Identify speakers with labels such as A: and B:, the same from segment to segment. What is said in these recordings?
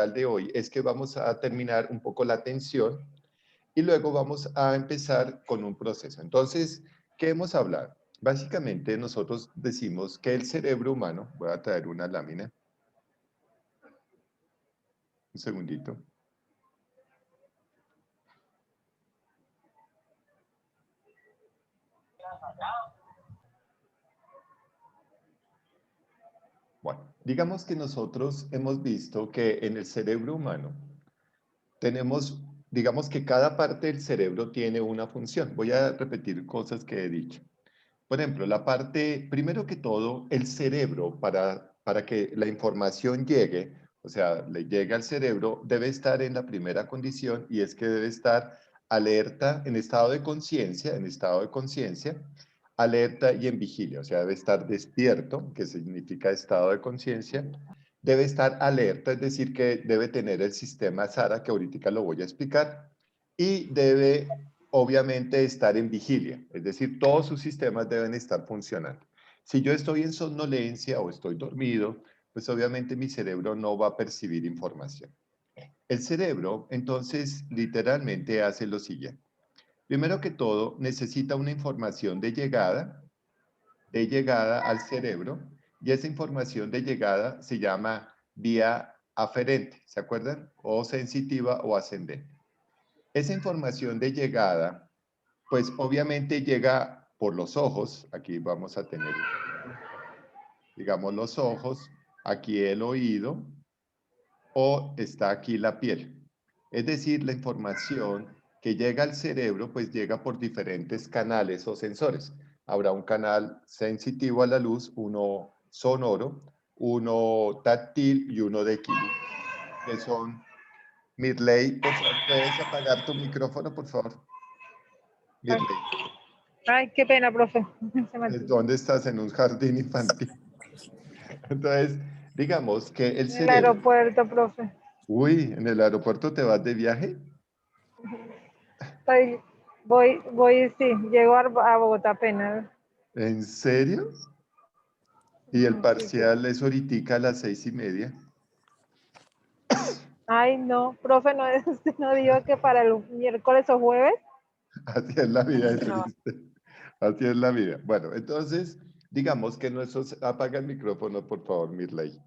A: de hoy es que vamos a terminar un poco la atención y luego vamos a empezar con un proceso. Entonces, ¿qué hemos hablado? Básicamente nosotros decimos que el cerebro humano, voy a traer una lámina, un segundito. Bueno, digamos que nosotros hemos visto que en el cerebro humano tenemos, digamos que cada parte del cerebro tiene una función. Voy a repetir cosas que he dicho. Por ejemplo, la parte, primero que todo, el cerebro, para que la información llegue, o sea, le llegue al cerebro, debe estar en la primera condición y es que debe estar alerta, en estado de conciencia, alerta y en vigilia, o sea, debe estar despierto, que significa estado de conciencia, debe estar alerta, es decir, que debe tener el sistema SARA, que ahorita lo voy a explicar, y debe obviamente estar en vigilia, es decir, todos sus sistemas deben estar funcionando. Si yo estoy en somnolencia o estoy dormido, pues obviamente mi cerebro no va a percibir información. El cerebro, entonces, literalmente hace lo siguiente. Primero que todo, necesita una información de llegada al cerebro, y esa información de llegada se llama vía aferente, ¿se acuerdan? O sensitiva o ascendente. Esa información de llegada, pues obviamente llega por los ojos, aquí vamos a tener, digamos, los ojos, aquí el oído, o está aquí la piel. Es decir, la información que llega al cerebro, pues llega por diferentes canales o sensores. Habrá un canal sensitivo a la luz, uno sonoro, uno táctil y uno de equilibrio, que son... Mirley, por favor, ¿puedes apagar tu micrófono, por favor? Mirley.
B: Ay, qué pena, profe.
A: ¿Dónde estás? En un jardín infantil. Entonces, digamos que el
B: En el
A: cerebro...
B: aeropuerto, profe.
A: Uy, ¿en el aeropuerto te vas de viaje?
B: Sí, llego a Bogotá apenas.
A: ¿En serio? Y el
B: Sí, sí.
A: parcial es ahorita a las 6:30.
B: Ay, no, profe, no, usted no dijo que para el miércoles o jueves.
A: Así es la vida, es
B: No.
A: triste. Así es la vida. Bueno, entonces, digamos que nuestros... Apaga el micrófono, por favor, Mirley.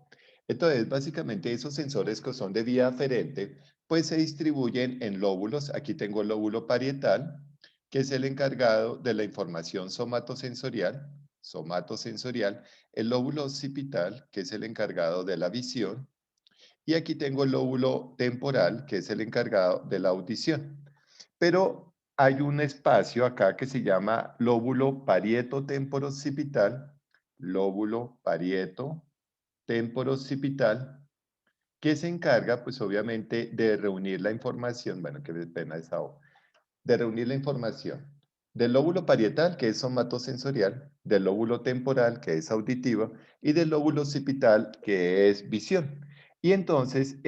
A: Entonces, básicamente esos sensores que son de vía aferente, pues se distribuyen en lóbulos. Aquí tengo el lóbulo parietal, que es el encargado de la información somatosensorial, el lóbulo occipital, que es el encargado de la visión, y aquí tengo el lóbulo temporal, que es el encargado de la audición. Pero hay un espacio acá que se llama lóbulo parieto-temporoccipital, lóbulo parieto-temporoccipital, que se encarga, pues obviamente, de reunir la información, bueno, qué pena esa O, de reunir la información del lóbulo parietal, que es somatosensorial, del lóbulo temporal, que es auditivo, y del lóbulo occipital, que es visión. Y entonces,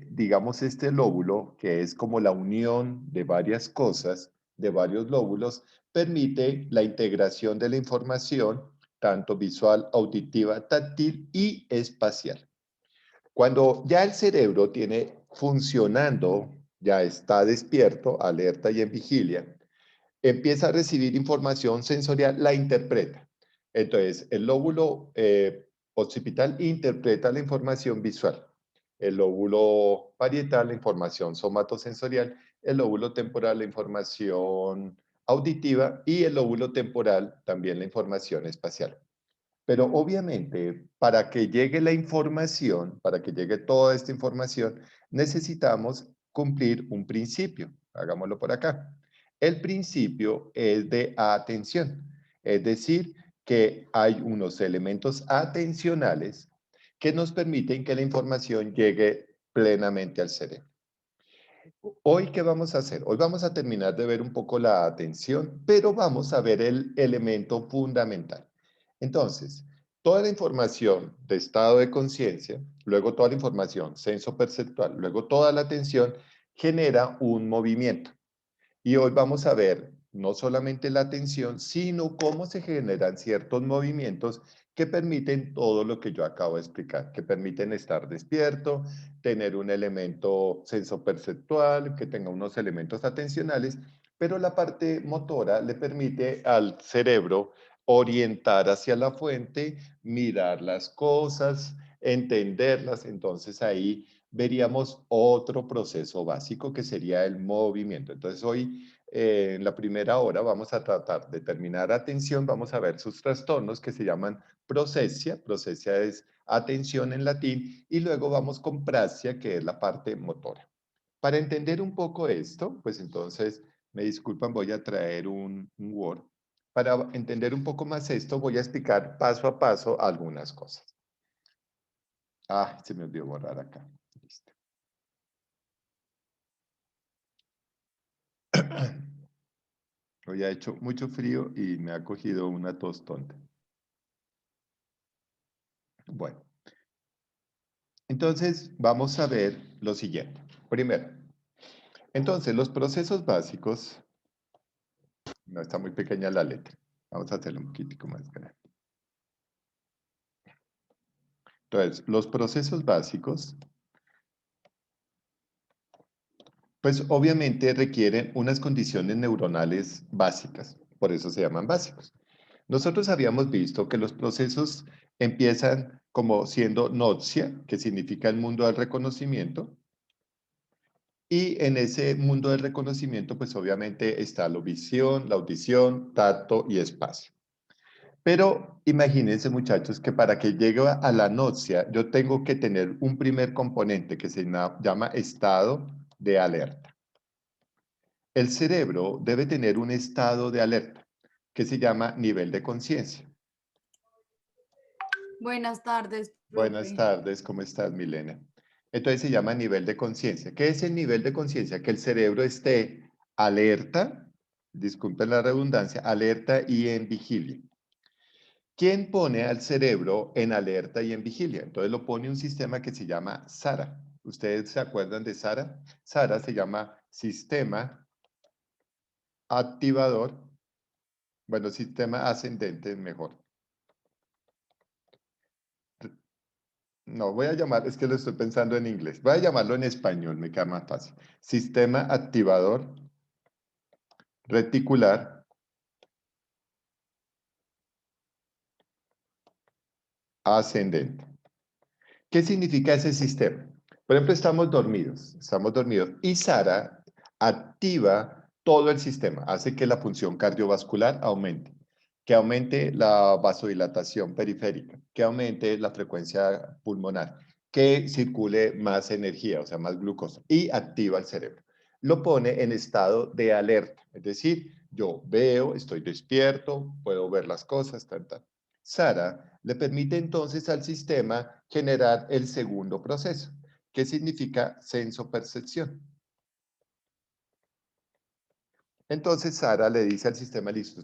A: digamos, este lóbulo, que es como la unión de varias cosas, de varios lóbulos, permite la integración de la información, tanto visual, auditiva, táctil y espacial. Cuando ya el cerebro tiene funcionando, ya está despierto, alerta y en vigilia, empieza a recibir información sensorial, la interpreta. Entonces, el lóbulo occipital interpreta la información visual, el lóbulo parietal la información somatosensorial, el lóbulo temporal la información auditiva y el lóbulo temporal también la información espacial. Pero obviamente, para que llegue la información, para que llegue toda esta información, necesitamos cumplir un principio. Hagámoslo por acá. El principio es de atención, es decir, que hay unos elementos atencionales que nos permiten que la información llegue plenamente al cerebro. Hoy, ¿qué vamos a hacer? Hoy vamos a terminar de ver un poco la atención, pero vamos a ver el elemento fundamental. Entonces, toda la información de estado de conciencia, luego toda la información senso-perceptual, luego toda la atención, genera un movimiento. Y hoy vamos a ver no solamente la atención, sino cómo se generan ciertos movimientos que permiten todo lo que yo acabo de explicar, que permiten estar despierto, tener un elemento sensoperceptual, que tenga unos elementos atencionales, pero la parte motora le permite al cerebro orientar hacia la fuente, mirar las cosas, entenderlas. Entonces ahí veríamos otro proceso básico que sería el movimiento. Entonces hoy, en la primera hora, vamos a tratar de terminar atención, vamos a ver sus trastornos que se llaman procesia. Procesia es atención en latín, y luego vamos con praxia, que es la parte motora. Para entender un poco esto, pues entonces, me disculpan, voy a traer un Word. Para entender un poco más esto, voy a explicar paso a paso algunas cosas. Ah, se me olvidó borrar acá. Listo. Hoy ha hecho mucho frío y me ha cogido una tos tonta. Bueno, entonces vamos a ver lo siguiente. Primero, entonces los procesos básicos, no está muy pequeña la letra. Vamos a hacerlo un poquitico más grande. Entonces, los procesos básicos, pues obviamente requieren unas condiciones neuronales básicas, por eso se llaman básicos. Nosotros habíamos visto que los procesos empiezan como siendo notia, que significa el mundo del reconocimiento, y en ese mundo del reconocimiento, pues obviamente está la visión, la audición, tacto y espacio. Pero imagínense, muchachos, que para que llegue a la notia, yo tengo que tener un primer componente que se llama estado de alerta. El cerebro debe tener un estado de alerta que se llama nivel de conciencia.
C: Buenas tardes,
A: Buenas
C: profe.
A: tardes, ¿cómo estás, Milena? Entonces se llama nivel de conciencia. ¿Qué es el nivel de conciencia? Que el cerebro esté alerta, disculpen la redundancia, alerta y en vigilia. ¿Quién pone al cerebro en alerta y en vigilia? Entonces lo pone un sistema que se llama SARA. ¿Ustedes se acuerdan de SARA? SARA se llama Sistema Activador, bueno, Sistema Ascendente mejor. No, voy a llamar, es que lo estoy pensando en inglés. Voy a llamarlo en español, me queda más fácil. Sistema Activador Reticular Ascendente. ¿Qué significa ese sistema? Por ejemplo, estamos dormidos y SARA activa todo el sistema, hace que la función cardiovascular aumente, que aumente la vasodilatación periférica, que aumente la frecuencia pulmonar, que circule más energía, o sea, más glucosa, y activa el cerebro. Lo pone en estado de alerta, es decir, yo veo, estoy despierto, puedo ver las cosas, tal, tal. SARA le permite entonces al sistema generar el segundo proceso, que significa sensopercepción. Entonces Sara le dice al sistema, listo,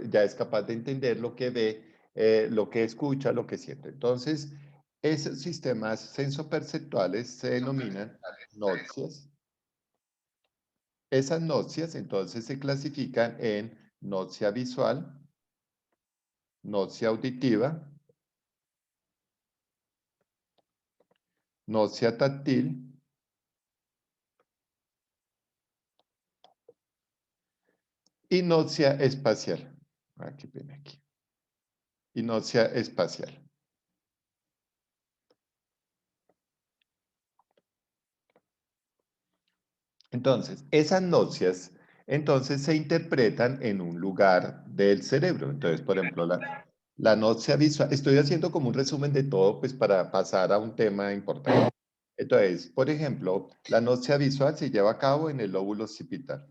A: ya es capaz de entender lo que ve, lo que escucha, lo que siente. Entonces, esos sistemas sensoperceptuales se denominan notcias. Esas notcias entonces se clasifican en nocia visual, nocia auditiva, nocia táctil y nocia espacial. Qué pena aquí. Y nocia espacial. Entonces, esas notcias, entonces se interpretan en un lugar del cerebro. Entonces, por ejemplo, la nocia visual, estoy haciendo como un resumen de todo, pues para pasar a un tema importante. Entonces, por ejemplo, la nocia visual se lleva a cabo en el lóbulo occipital.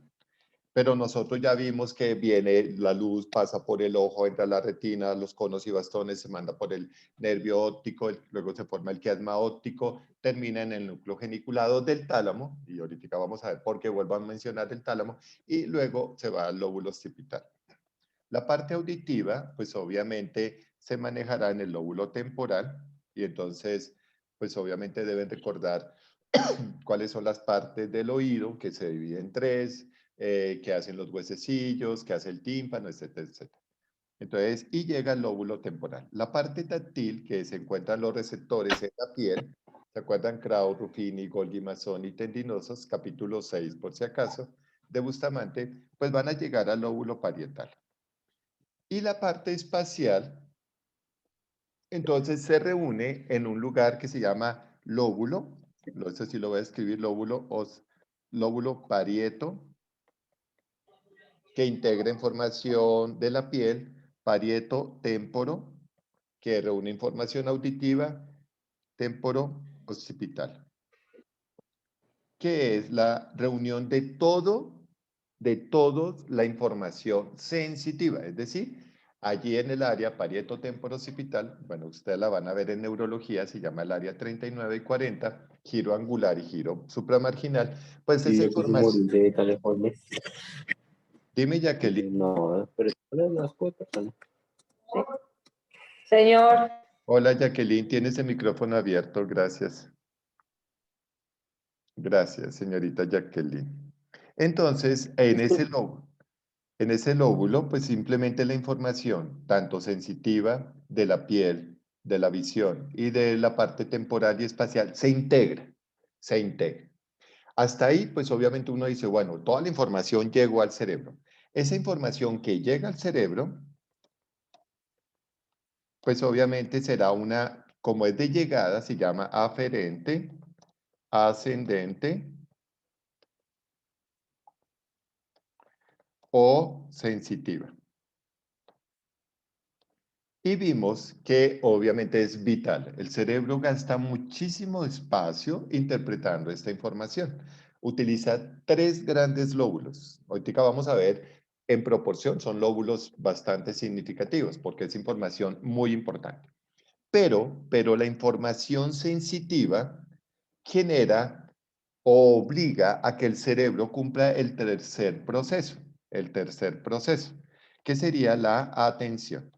A: Pero nosotros ya vimos que viene la luz, pasa por el ojo, entra a la retina, los conos y bastones, se manda por el nervio óptico, luego se forma el quiasma óptico, termina en el núcleo geniculado del tálamo, y ahorita vamos a ver por qué vuelvo a mencionar el tálamo, y luego se va al lóbulo occipital. La parte auditiva, pues obviamente se manejará en el lóbulo temporal, y entonces, pues obviamente deben recordar cuáles son las partes del oído, que se dividen en tres, qué hacen los huesecillos, qué hace el tímpano, etcétera, etcétera. Entonces, y llega al lóbulo temporal. La parte táctil, que se encuentran los receptores en la piel, ¿se acuerdan? Kraut, Ruffini, Golgi, Mazzoni, tendinosos, capítulo 6, por si acaso, de Bustamante, pues van a llegar al lóbulo parietal. Y la parte espacial, entonces se reúne en un lugar que se llama lóbulo, no sé si lo voy a escribir, lóbulo parieto, que integra información de la piel, parieto temporo, que reúne información auditiva, temporo occipital, que es la reunión de toda la información sensitiva, es decir, allí en el área parieto temporo occipital, bueno, ustedes la van a ver en neurología, se llama el área 39 y 40, giro angular y giro supramarginal, pues
C: Y
A: esa
C: yo quise
A: información,
C: morir de California.
A: dime Jacqueline.
C: No, pero las cuotas. Señor.
A: Hola Jacqueline, tienes el micrófono abierto, gracias. Gracias, señorita Jacqueline. Entonces, en ese lóbulo, pues simplemente la información, tanto sensitiva de la piel, de la visión y de la parte temporal y espacial, se integra, se integra. Hasta ahí, pues obviamente uno dice, bueno, toda la información llegó al cerebro. Esa información que llega al cerebro, pues obviamente será una, como es de llegada, se llama aferente, ascendente o sensitiva. Y vimos que obviamente es vital. El cerebro gasta muchísimo espacio interpretando esta información. Utiliza tres grandes lóbulos. Ahorita vamos a ver en proporción, son lóbulos bastante significativos porque es información muy importante. Pero la información sensitiva genera o obliga a que el cerebro cumpla el tercer proceso, que sería la atención.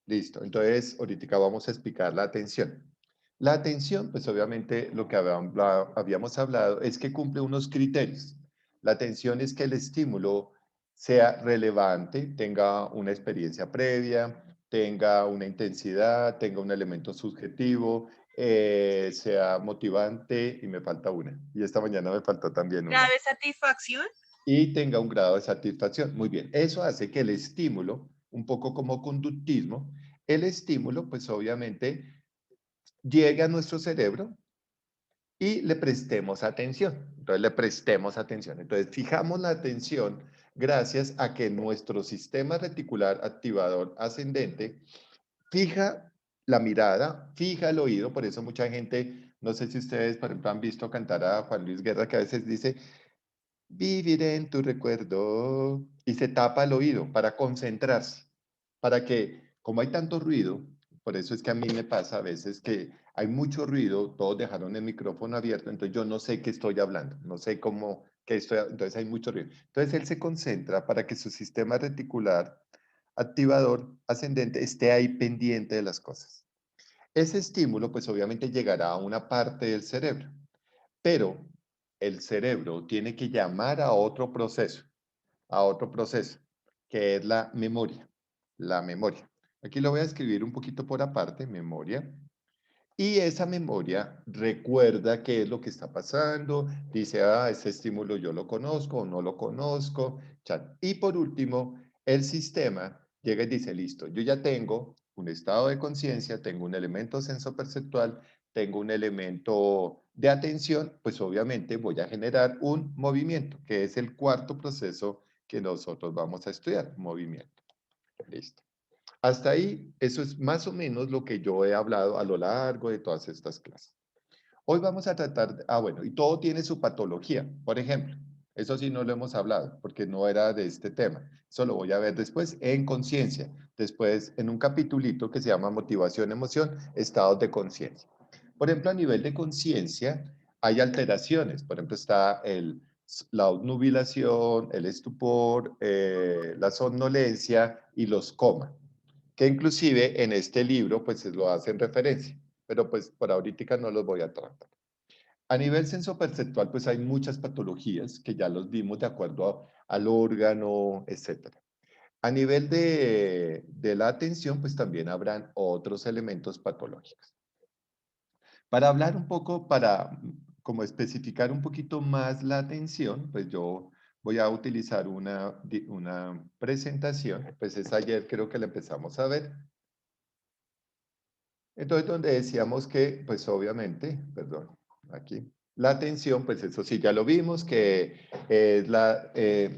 A: Listo, entonces ahorita vamos a explicar la atención. La atención, pues obviamente lo que habíamos hablado es que cumple unos criterios. La atención es que el estímulo sea relevante, tenga una experiencia previa, tenga una intensidad, tenga un elemento subjetivo, sea motivante y me falta una. Y esta mañana me faltó también una.
D: ¿Grado de satisfacción?
A: Y tenga un grado de satisfacción. Muy bien, eso hace que el estímulo, un poco como conductismo, el estímulo, pues obviamente, llegue a nuestro cerebro y le prestemos atención. Entonces, le prestemos atención. Entonces, fijamos la atención gracias a que nuestro sistema reticular activador ascendente fija la mirada, fija el oído. Por eso mucha gente, no sé si ustedes, por ejemplo, han visto cantar a Juan Luis Guerra, que a veces dice, viviré en tu recuerdo. Y se tapa el oído para concentrarse, para que, como hay tanto ruido, por eso es que a mí me pasa a veces que hay mucho ruido, todos dejaron el micrófono abierto, entonces yo no sé qué estoy hablando, no sé cómo, entonces hay mucho ruido. Entonces él se concentra para que su sistema reticular activador ascendente esté ahí pendiente de las cosas. Ese estímulo, pues obviamente llegará a una parte del cerebro. Pero el cerebro tiene que llamar a otro proceso, que es la memoria. La memoria. Aquí lo voy a escribir un poquito por aparte, memoria. Y esa memoria recuerda qué es lo que está pasando, dice, ah, ese estímulo yo lo conozco o no lo conozco. Y por último, el sistema llega y dice, listo, yo ya tengo un estado de conciencia, tengo un elemento sensoperceptual, tengo un elemento de atención, pues obviamente voy a generar un movimiento, que es el cuarto proceso que nosotros vamos a estudiar, movimiento. Listo. Hasta ahí, eso es más o menos lo que yo he hablado a lo largo de todas estas clases. Hoy vamos a tratar, bueno, y todo tiene su patología. Por ejemplo, eso sí no lo hemos hablado, porque no era de este tema. Eso lo voy a ver después en conciencia, después en un capitulito que se llama motivación, emoción, estados de conciencia. Por ejemplo, a nivel de conciencia hay alteraciones. Por ejemplo, está la obnubilación, el estupor, la somnolencia y los comas, que inclusive en este libro pues se lo hacen referencia, pero pues por ahorita no los voy a tratar. A nivel sensoperceptual pues hay muchas patologías que ya los vimos de acuerdo al órgano, etc. A nivel de la atención, pues también habrán otros elementos patológicos. Para hablar un poco, para como especificar un poquito más la atención, pues yo voy a utilizar una presentación, pues es ayer creo que la empezamos a ver. Entonces, donde decíamos que, pues obviamente, perdón, aquí, la atención, pues eso sí, ya lo vimos, que es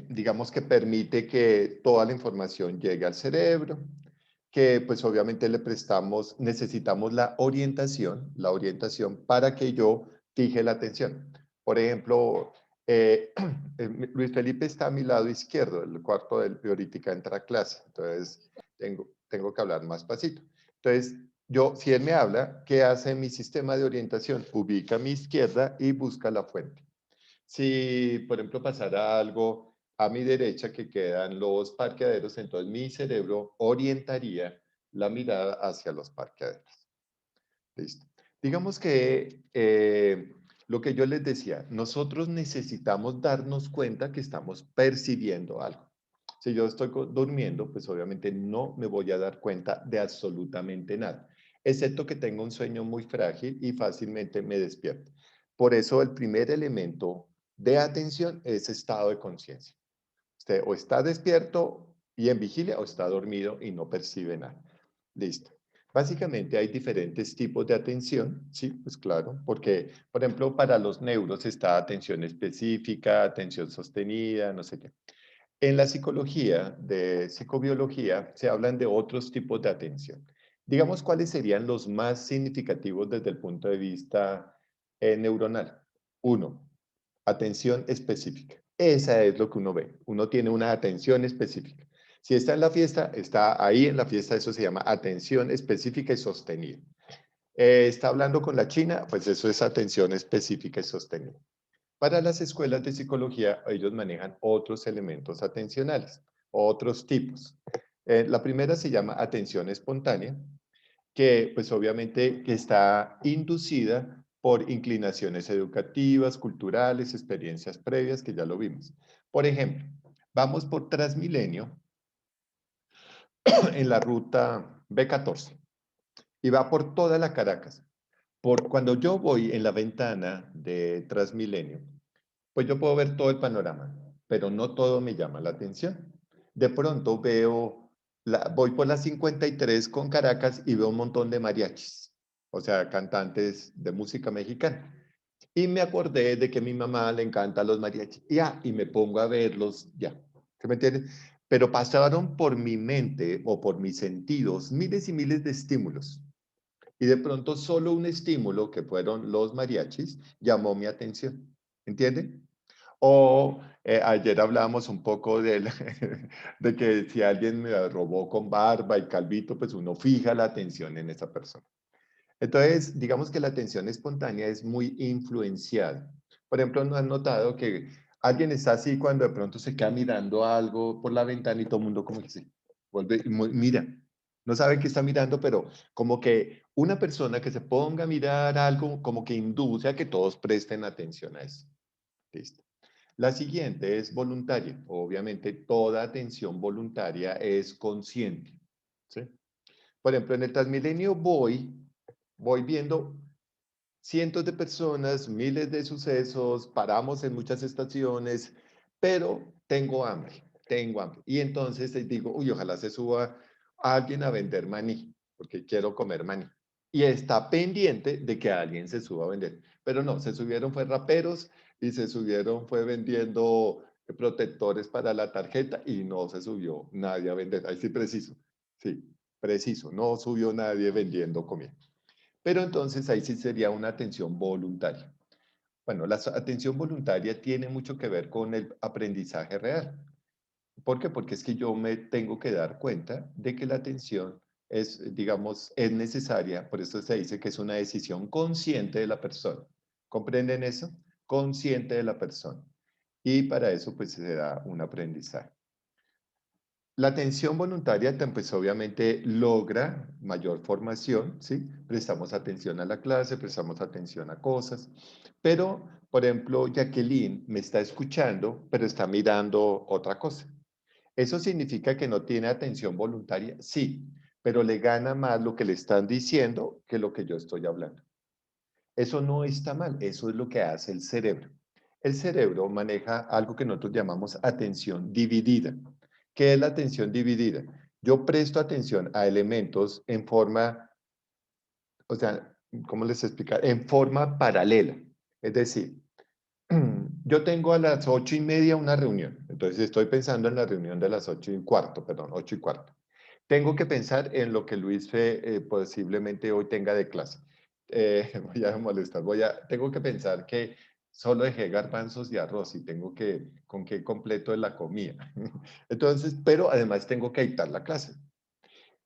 A: digamos que permite que toda la información llegue al cerebro, que pues obviamente necesitamos la orientación para que yo fije la atención. Por ejemplo, Luis Felipe está a mi lado izquierdo, el cuarto de ahorita entra a clase, entonces tengo que hablar más pasito. Entonces, si él me habla, ¿qué hace mi sistema de orientación? Ubica a mi izquierda y busca la fuente. Si, por ejemplo, pasara algo a mi derecha que quedan los parqueaderos, entonces mi cerebro orientaría la mirada hacia los parqueaderos. Listo. Digamos que lo que yo les decía, nosotros necesitamos darnos cuenta que estamos percibiendo algo. Si yo estoy durmiendo, pues obviamente no me voy a dar cuenta de absolutamente nada, excepto que tengo un sueño muy frágil y fácilmente me despierto. Por eso el primer elemento de atención es estado de conciencia. Usted o está despierto y en vigilia o está dormido y no percibe nada. Listo. Básicamente hay diferentes tipos de atención, sí, pues claro, porque, por ejemplo, para los neuros está atención específica, atención sostenida, no sé qué. En la psicología, de psicobiología, se hablan de otros tipos de atención. Digamos, ¿cuáles serían los más significativos desde el punto de vista neuronal? Uno, atención específica. Esa es lo que uno ve. Uno tiene una atención específica. Si está en la fiesta, está ahí en la fiesta, eso se llama atención específica y sostenida. Está hablando con la China, pues eso es atención específica y sostenida. Para las escuelas de psicología, ellos manejan otros elementos atencionales, otros tipos. La primera se llama atención espontánea, que pues obviamente que está inducida por inclinaciones educativas, culturales, experiencias previas, que ya lo vimos. Por ejemplo, vamos por Transmilenio en la ruta B14 y va por toda la Caracas. Cuando yo voy en la ventana de Transmilenio, pues yo puedo ver todo el panorama, pero no todo me llama la atención. De pronto voy por la 53 con Caracas y veo un montón de mariachis, o sea, cantantes de música mexicana. Y me acordé de que a mi mamá le encantan los mariachis. Y me pongo a verlos, ya. ¿Se me entiende? Pero pasaron por mi mente o por mis sentidos miles y miles de estímulos. Y de pronto solo un estímulo, que fueron los mariachis, llamó mi atención. ¿Entienden? O ayer hablábamos un poco de que si alguien me robó con barba y calvito, pues uno fija la atención en esa persona. Entonces, digamos que la atención espontánea es muy influenciada. Por ejemplo, ¿no han notado que alguien está así cuando de pronto se queda mirando algo por la ventana y todo el mundo como que se vuelve y mira? No sabe qué está mirando, pero como que una persona que se ponga a mirar algo, como que induce a que todos presten atención a eso. Listo. La siguiente es voluntaria. Obviamente, toda atención voluntaria es consciente. ¿Sí? Por ejemplo, en el Transmilenio voy viendo cientos de personas, miles de sucesos, paramos en muchas estaciones, pero tengo hambre. Y entonces digo, uy, ojalá se suba alguien a vender maní, porque quiero comer maní. Y está pendiente de que alguien se suba a vender. Pero no, se subieron fue raperos y se subieron fue vendiendo protectores para la tarjeta y no se subió nadie a vender. Ahí sí preciso. Sí, preciso. No subió nadie vendiendo comida. Pero entonces ahí sí sería una atención voluntaria. Bueno, la atención voluntaria tiene mucho que ver con el aprendizaje real. ¿Por qué? Porque es que yo me tengo que dar cuenta de que la atención es, digamos, es necesaria, por eso se dice que es una decisión consciente de la persona. ¿Comprenden eso? Consciente de la persona. Y para eso pues se da un aprendizaje. La atención voluntaria, pues obviamente logra mayor formación, ¿sí? Prestamos atención a la clase, prestamos atención a cosas, pero, por ejemplo, Jacqueline me está escuchando, pero está mirando otra cosa. ¿Eso significa que no tiene atención voluntaria? Sí, pero le gana más lo que le están diciendo que lo que yo estoy hablando. Eso no está mal, eso es lo que hace el cerebro. El cerebro maneja algo que nosotros llamamos atención dividida. ¿Qué es la atención dividida? Yo presto atención a elementos en forma, o sea, ¿cómo les explicar? En forma paralela. Es decir, yo tengo a las 8:30 una reunión, entonces estoy pensando en la reunión de las 8:15, perdón, 8:15. Tengo que pensar en lo que Luis posiblemente hoy tenga de clase. Voy a molestar, tengo que pensar que solo dejé garbanzos y arroz y tengo que, con qué completo es la comida. Entonces, pero además tengo que dictar la clase.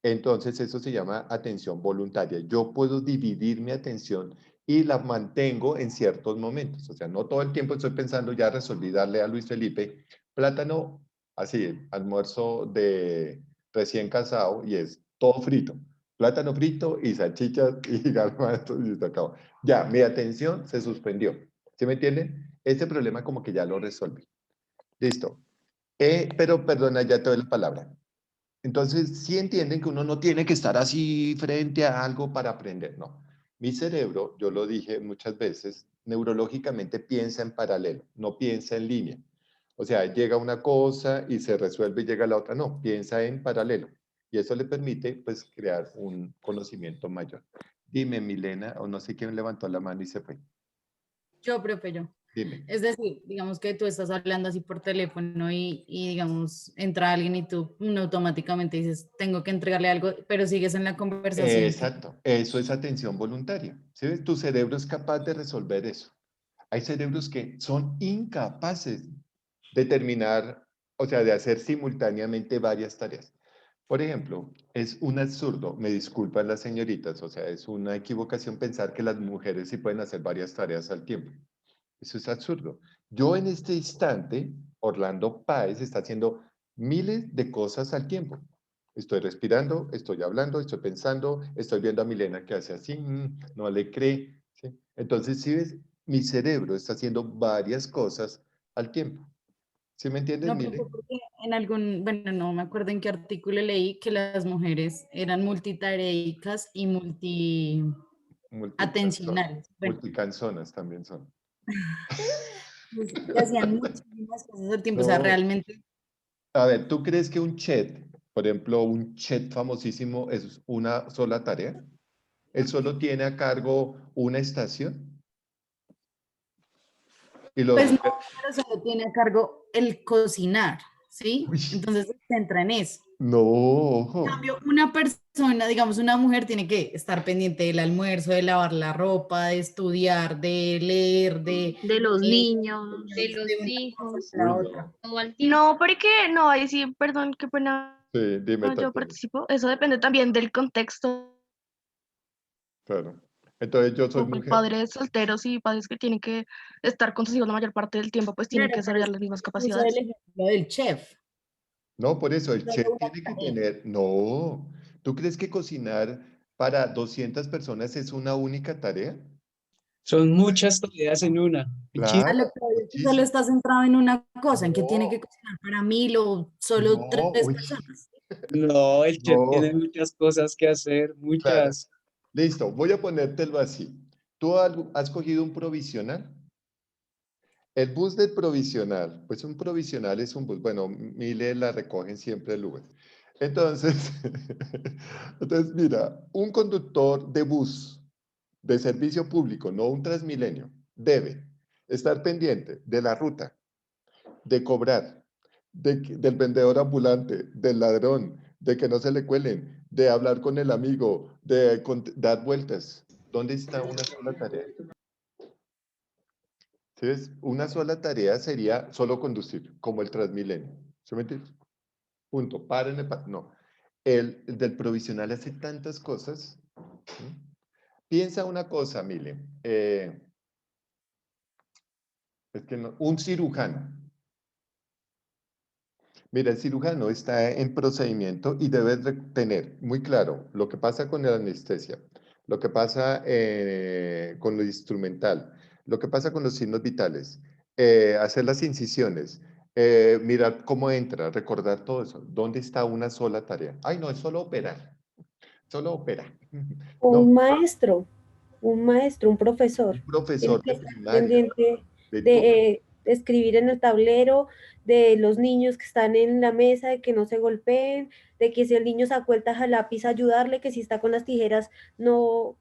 A: Entonces, eso se llama atención voluntaria. Yo puedo dividir mi atención y la mantengo en ciertos momentos. O sea, no todo el tiempo estoy pensando, ya resolví darle a Luis Felipe plátano, así, almuerzo de recién casado y es todo frito. Plátano frito y salchichas y garbanzos y se acabó. Ya, mi atención se suspendió. ¿Sí me entienden? Ese problema como que ya lo resolví. Listo. Pero perdona, ya te doy la palabra. Entonces, sí entienden que uno no tiene que estar así frente a algo para aprender, no. Mi cerebro, yo lo dije muchas veces, neurológicamente piensa en paralelo, no piensa en línea. O sea, llega una cosa y se resuelve y llega la otra, no, piensa en paralelo. Y eso le permite, pues, crear un conocimiento mayor. Dime, Milena, o no sé quién levantó la mano y se fue.
D: Yo, profe, yo.
A: Dime.
D: Es decir, digamos que tú estás hablando así por teléfono y digamos, entra alguien y tú automáticamente dices, tengo que entregarle algo, pero sigues en la conversación.
A: Exacto, eso es atención voluntaria. ¿Sí ves? Tu cerebro es capaz de resolver eso. Hay cerebros que son incapaces de terminar, o sea, de hacer simultáneamente varias tareas. Por ejemplo, es un absurdo, me disculpan las señoritas, o sea, es una equivocación pensar que las mujeres sí pueden hacer varias tareas al tiempo. Eso es absurdo. Yo en este instante, Orlando Páez está haciendo miles de cosas al tiempo. Estoy respirando, estoy hablando, estoy pensando, estoy viendo a Milena que hace así, no le cree. ¿Sí? Entonces, si ves, mi cerebro está haciendo varias cosas al tiempo. ¿Sí me entiendes,
D: No, profe,
A: Mile?
D: porque en algún, bueno, no me acuerdo en qué artículo leí que las mujeres eran multitareicas y multiatencionales. Bueno,
A: Multicanzonas también son.
D: pues, que hacían muchísimas cosas al tiempo, o sea,
A: No,
D: realmente,
A: a ver, ¿tú crees que un chat, por ejemplo, un chat famosísimo es una sola tarea? Él solo tiene a cargo una estación y los...
D: pues no, pero solo tiene a cargo el cocinar, ¿sí?
A: Uy,
D: Entonces se centra en eso.
A: no, ojo.
D: Cambio, una persona, digamos, una mujer tiene que estar pendiente del almuerzo, de lavar la ropa, de estudiar, de leer,
E: De los
D: eh,
E: niños.
F: De los
D: de una cosa
F: hijos,
D: a la
A: Uy,
D: otra.
A: no.
F: todo al tiempo.
E: No, porque no, ahí sí, perdón, qué pena,
A: Sí, dime,
E: yo
A: Tatiana.
E: participo. Eso depende también del contexto.
A: Claro. Entonces yo soy mujer.
E: Padres solteros y padres que tienen que estar con sus hijos la mayor parte del tiempo, pues tienen
D: Claro,
E: que
D: pero es
E: desarrollar las
D: que
E: mismas
D: puso el
E: capacidades.
D: ejemplo del chef.
A: No, por eso el chef
D: Solo una
A: tiene que
D: tarea.
A: tener... No. ¿Tú crees que cocinar para 200 personas es una única tarea?
G: Son muchas tareas en una.
D: A
A: Claro,
D: lo que voy es que solo
A: muchísimo.
D: está centrado en una cosa, en que tiene que
A: No,
D: cocinar para 1000 o solo
A: no,
D: 3
A: uy,
D: personas.
G: No, el chef tiene
A: no.
G: muchas cosas que hacer,
A: Claro.
G: muchas.
A: Listo, voy a ponértelo así. ¿Tú has cogido un provisional? El bus del provisional, pues un provisional es un bus, bueno, Mile la recogen siempre el Uber. Entonces, entonces mira, un conductor de bus de servicio público, no un Transmilenio, debe estar pendiente de la ruta, de cobrar, del vendedor ambulante, del ladrón, de que no se le cuelen, de hablar con el amigo, de dar vueltas. ¿Dónde está una sola tarea? Entonces, una sola tarea sería solo conducir, como el Transmilenio. ¿Sí me entiendes? Punto. Párenle. No. El del provisional hace tantas cosas. ¿Sí? Piensa una cosa, Mile. Es que no, un cirujano. Mira, el cirujano está en procedimiento y debe tener muy claro lo que pasa con la anestesia, lo que pasa con lo instrumental, lo que pasa con los signos vitales, hacer las incisiones, Mirar cómo entra, recordar todo eso. ¿Dónde está una sola tarea? Ay, no, es solo operar. Solo operar.
F: O
A: No,
F: un maestro, un profesor,
A: un
F: el
A: profesor
F: que
A: de
F: está
A: primaria,
F: pendiente
A: de todo.
F: de escribir en el tablero, de los niños que están en la mesa, de que no se golpeen, de que si el niño se acuerda al lápiz ayudarle, que si está con las tijeras, no,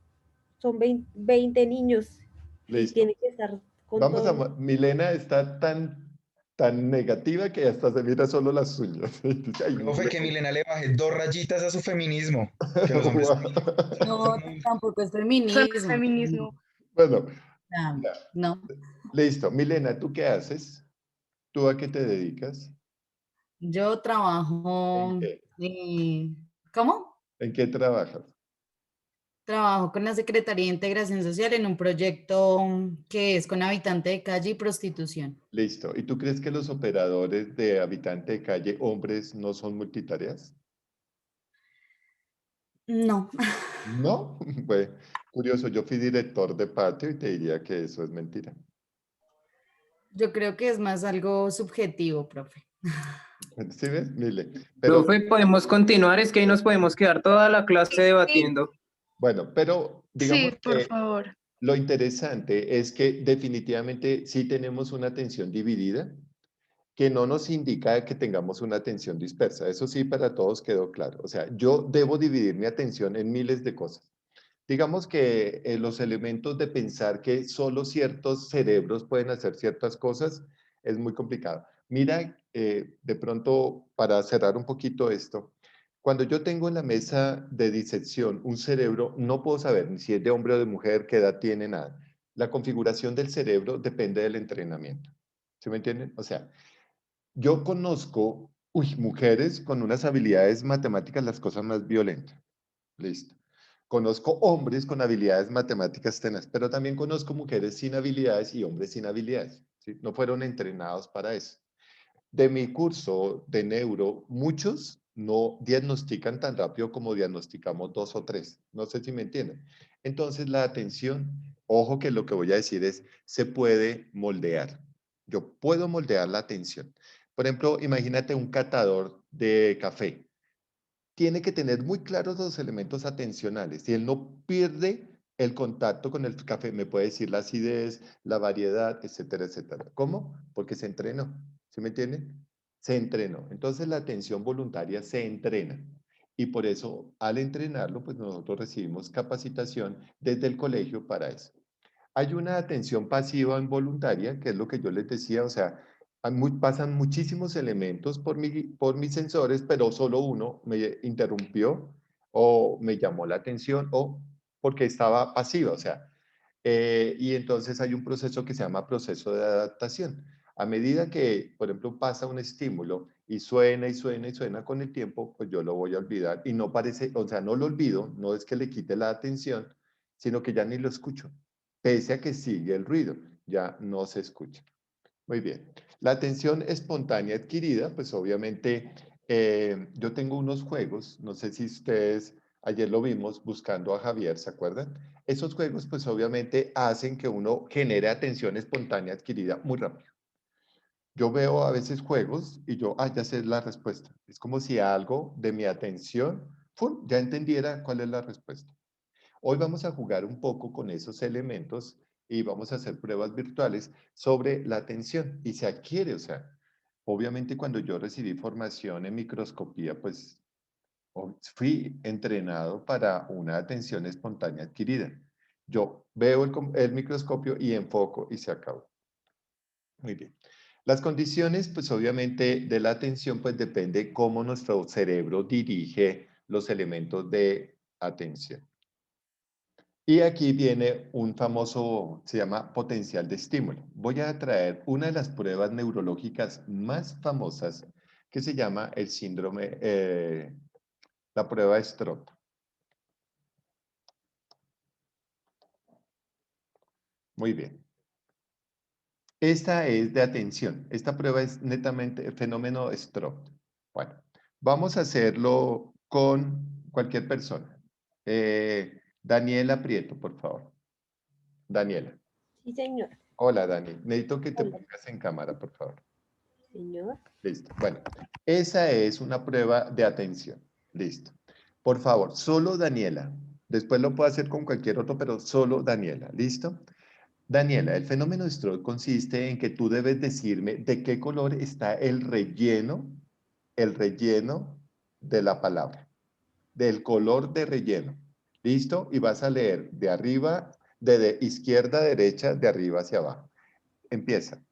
F: son 20 niños y
A: Listo.
F: tiene que estar con
A: Vamos a...
F: todo.
A: Milena está tan negativa que hasta se mira solo las uñas. Dice, "Ay,
H: Profe, que
A: Milena".
H: Milena le baje 2 rayitas a su feminismo. Que los hombres también
D: No,
H: son muy-
D: tampoco es
E: Eso no es
D: feminismo.
E: feminismo.
A: Bueno,
D: Ah,
A: ya.
D: no,
A: Listo. Milena, ¿tú qué haces? ¿Tú a qué te dedicas?
D: yo
A: ¿En
D: trabajo,
A: qué?
D: eh, ¿cómo?
A: ¿En qué trabajas?
D: Trabajo con la Secretaría de Integración Social en un proyecto que es con habitante de calle y prostitución.
A: Listo. ¿Y tú crees que los operadores de habitante de calle, hombres, no son multitareas?
D: No,
A: No. Pues curioso, yo fui director de patio y te diría que eso es mentira.
D: yo creo que es más algo subjetivo, profe.
A: ¿Sí ves? Mire, pero
I: Profe, podemos continuar, es que ahí nos podemos quedar toda la clase debatiendo.
A: bueno, pero
E: Sí,
A: digamos
E: por
A: que
E: favor.
A: lo interesante es que definitivamente sí tenemos una atención dividida, que no nos indica que tengamos una atención dispersa. Eso sí, para todos quedó claro. O sea, yo debo dividir mi atención en miles de cosas. Digamos que los elementos de pensar que solo ciertos cerebros pueden hacer ciertas cosas es muy complicado. Mira, de pronto, para cerrar un poquito esto, cuando yo tengo en la mesa de disección un cerebro, no puedo saber ni si es de hombre o de mujer, qué edad tiene, nada. La configuración del cerebro depende del entrenamiento. ¿Sí me entienden? O sea, yo conozco, mujeres con unas habilidades matemáticas, las cosas más violentas. Listo. Conozco hombres con habilidades matemáticas tenas, pero también conozco mujeres sin habilidades y hombres sin habilidades. ¿Sí? No fueron entrenados para eso. De mi curso de neuro, muchos no diagnostican tan rápido como diagnosticamos 2 o 3. No sé si me entienden. Entonces, la atención, ojo que lo que voy a decir es, se puede moldear. Yo puedo moldear la atención. Por ejemplo, imagínate un catador de café. Tiene que tener muy claros los elementos atencionales. Si él no pierde el contacto con el café, me puede decir la acidez, la variedad, etcétera, etcétera. ¿Cómo? Porque se entrenó. ¿Sí me entienden? Se entrenó. Entonces la atención voluntaria se entrena. Y por eso, al entrenarlo, pues nosotros recibimos capacitación desde el colegio para eso. Hay una atención pasiva involuntaria, que es lo que yo les decía, o sea, pasan muchísimos elementos por mis sensores, pero solo uno me interrumpió o me llamó la atención o porque estaba pasiva, o sea, y entonces hay un proceso que se llama proceso de adaptación. A medida que, por ejemplo, pasa un estímulo y suena y suena y suena con el tiempo, pues yo lo voy a olvidar y no parece, o sea, no lo olvido, no es que le quite la atención, sino que ya ni lo escucho, pese a que sigue el ruido, ya no se escucha. Muy bien. La atención espontánea adquirida, pues obviamente yo tengo unos juegos, no sé si ustedes, ayer lo vimos buscando a Javier, ¿se acuerdan? Esos juegos pues obviamente hacen que uno genere atención espontánea adquirida muy rápido. Yo veo a veces juegos y yo, ya sé la respuesta. Es como si algo de mi atención, ¡fum!, ya entendiera cuál es la respuesta. Hoy vamos a jugar un poco con esos elementos y vamos a hacer pruebas virtuales sobre la atención y se adquiere, o sea, obviamente cuando yo recibí formación en microscopía, pues fui entrenado para una atención espontánea adquirida. Yo veo el microscopio y enfoco y se acabó. Muy bien. Las condiciones, pues obviamente de la atención, pues depende cómo nuestro cerebro dirige los elementos de atención. Y aquí viene un famoso, se llama potencial de estímulo. Voy a traer una de las pruebas neurológicas más famosas que se llama el síndrome, la prueba de Stroop. Muy bien. Esta es de atención. Esta prueba es netamente el fenómeno Stroop. Bueno, vamos a hacerlo con cualquier persona. Daniela Prieto, por favor. Daniela.
F: Sí, señor.
A: Hola, Dani. Necesito que te
F: Hola.
A: pongas en cámara, por favor.
F: señor.
A: Listo. Bueno, esa es una prueba de atención. Listo. Por favor, solo Daniela. Después lo puedo hacer con cualquier otro, pero solo Daniela. ¿Listo? Daniela, el fenómeno Stroh consiste en que tú debes decirme de qué color está el relleno de la palabra, del color de relleno. ¿Listo? Y vas a leer de arriba, de izquierda a derecha, de arriba hacia abajo. Empieza.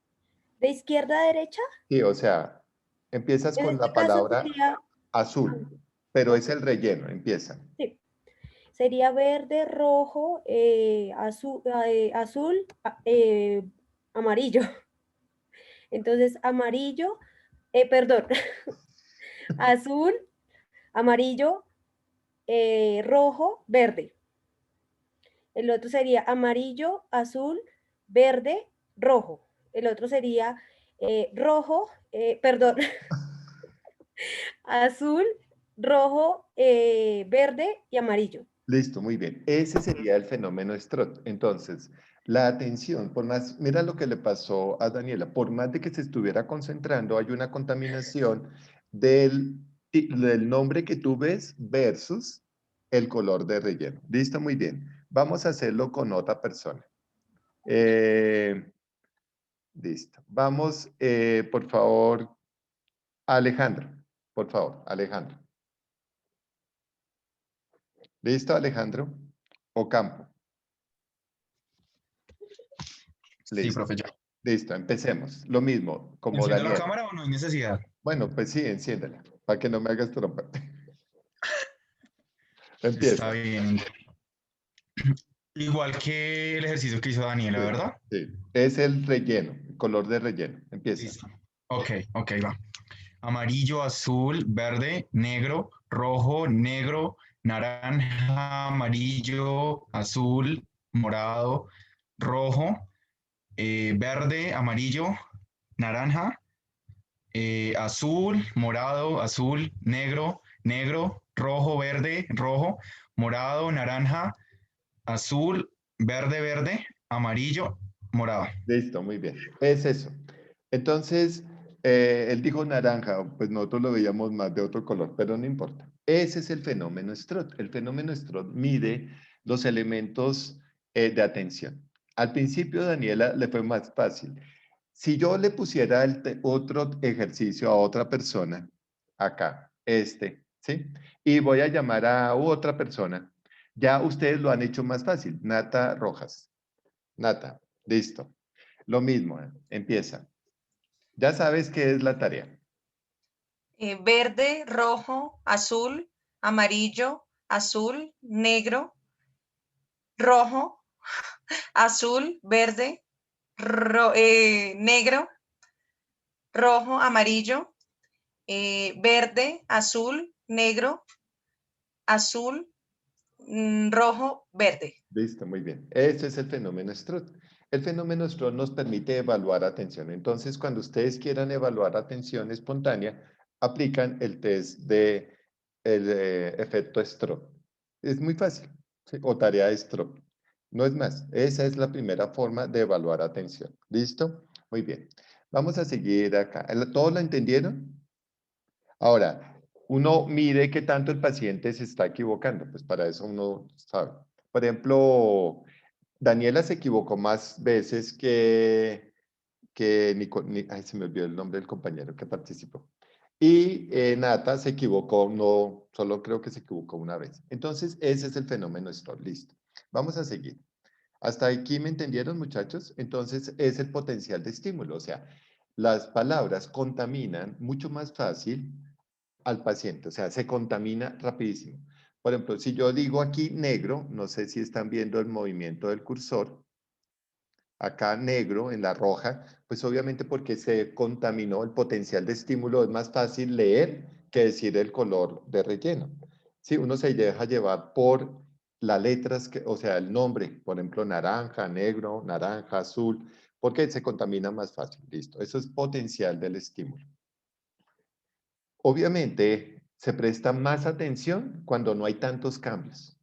F: ¿De izquierda a derecha?
A: Sí, o sea, empiezas
F: En
A: con
F: este
A: la
F: caso
A: palabra
F: sería,
A: azul, pero es el relleno, empieza.
F: sí, sería verde, rojo, azul, amarillo. Entonces, amarillo, perdón, azul, amarillo, rojo, verde. El otro sería amarillo, azul, verde, rojo. El otro sería rojo, perdón, azul, rojo, verde y amarillo.
A: Listo, muy bien. Ese sería el fenómeno Stroh. Entonces, la atención, por más, mira lo que le pasó a Daniela, por más de que se estuviera concentrando, hay una contaminación del nombre que tú ves versus el color de relleno. Listo, muy bien. Vamos a hacerlo con otra persona. Listo. Vamos, por favor, a Alejandro. Por favor, Alejandro. ¿Listo, Alejandro? Ocampo.
H: Sí,
A: Listo.
H: profe, ya.
A: Listo, empecemos. Lo mismo, como
H: ¿Enciendo la
A: Daniel.
H: cámara o no hay necesidad?
A: Bueno, pues sí, enciéndela, para que no me hagas trompa.
H: Está
A: Empieza.
H: bien. Igual que el ejercicio que hizo Daniela,
A: Sí,
H: ¿verdad?
A: sí. Es el relleno, el color de relleno. Empieza.
H: Listo. Ok, va. Amarillo, azul, verde, negro, rojo, negro, naranja, amarillo, azul, morado, rojo, verde, amarillo, naranja, azul, morado, azul, negro, negro, rojo, verde, rojo, morado, naranja, azul, verde, verde, amarillo, morado.
A: Listo, muy bien. Es eso. Entonces, él dijo naranja, pues nosotros lo veíamos más de otro color, pero no importa. Ese es el fenómeno Stroh. El fenómeno Stroh mide los elementos de atención. Al principio, Daniela, le fue más fácil. Si yo le pusiera otro ejercicio a otra persona, acá, ¿sí? Y voy a llamar a otra persona, ya ustedes lo han hecho más fácil. Nata Rojas. Nata, listo. Lo mismo, empieza. Ya sabes qué es la tarea.
J: Verde, rojo, azul, amarillo, azul, negro, rojo, azul, verde, negro, rojo, amarillo, verde, azul, negro, azul, rojo, verde.
A: Listo, muy bien. Ese es el fenómeno Stroh. El fenómeno Stroh nos permite evaluar atención. Entonces, cuando ustedes quieran evaluar atención espontánea, aplican el test de efecto Stroh. Es muy fácil, ¿sí? O tarea de Stroh. No es más. Esa es la primera forma de evaluar atención. ¿Listo? Muy bien. Vamos a seguir acá. ¿Todos lo entendieron? Ahora, uno mide qué tanto el paciente se está equivocando. Pues para eso uno sabe. Por ejemplo, Daniela se equivocó más veces que ay, se me olvidó el nombre del compañero que participó. Y Nata se equivocó, no, solo creo que se equivocó una vez. Entonces, ese es el fenómeno Stroh. Listo. Vamos a seguir. ¿Hasta aquí me entendieron, muchachos? Entonces, es el potencial de estímulo. O sea, las palabras contaminan mucho más fácil al paciente. O sea, se contamina rapidísimo. Por ejemplo, si yo digo aquí negro, no sé si están viendo el movimiento del cursor, acá negro en la roja, pues obviamente porque se contaminó el potencial de estímulo, es más fácil leer que decir el color de relleno. Sí, uno se deja llevar por las letras, o sea, el nombre, por ejemplo, naranja, negro, naranja, azul, porque se contamina más fácil. Listo, eso es potencial del estímulo. Obviamente, se presta más atención cuando no hay tantos cambios.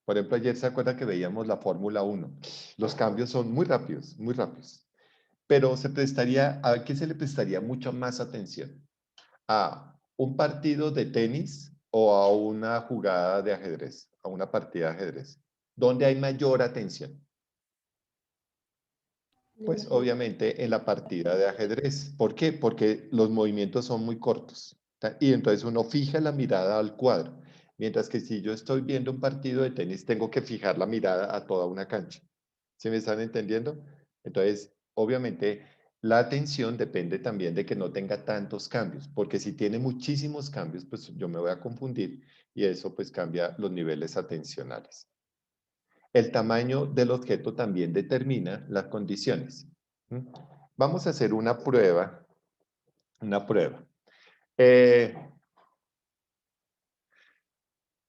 A: Por ejemplo, ayer se acuerda que veíamos la Fórmula 1. Los cambios son muy rápidos, muy rápidos. pero ¿a qué se le prestaría mucha más atención? ¿A un partido de tenis o a una jugada de ajedrez, a una partida de ajedrez? ¿Dónde hay mayor atención? Pues obviamente en la partida de ajedrez. ¿Por qué? Porque los movimientos son muy cortos. Y entonces uno fija la mirada al cuadro. Mientras que si yo estoy viendo un partido de tenis, tengo que fijar la mirada a toda una cancha. ¿Sí me están entendiendo? Entonces, obviamente, la atención depende también de que no tenga tantos cambios. Porque si tiene muchísimos cambios, pues yo me voy a confundir y eso pues cambia los niveles atencionales. El tamaño del objeto también determina las condiciones. Vamos a hacer una prueba.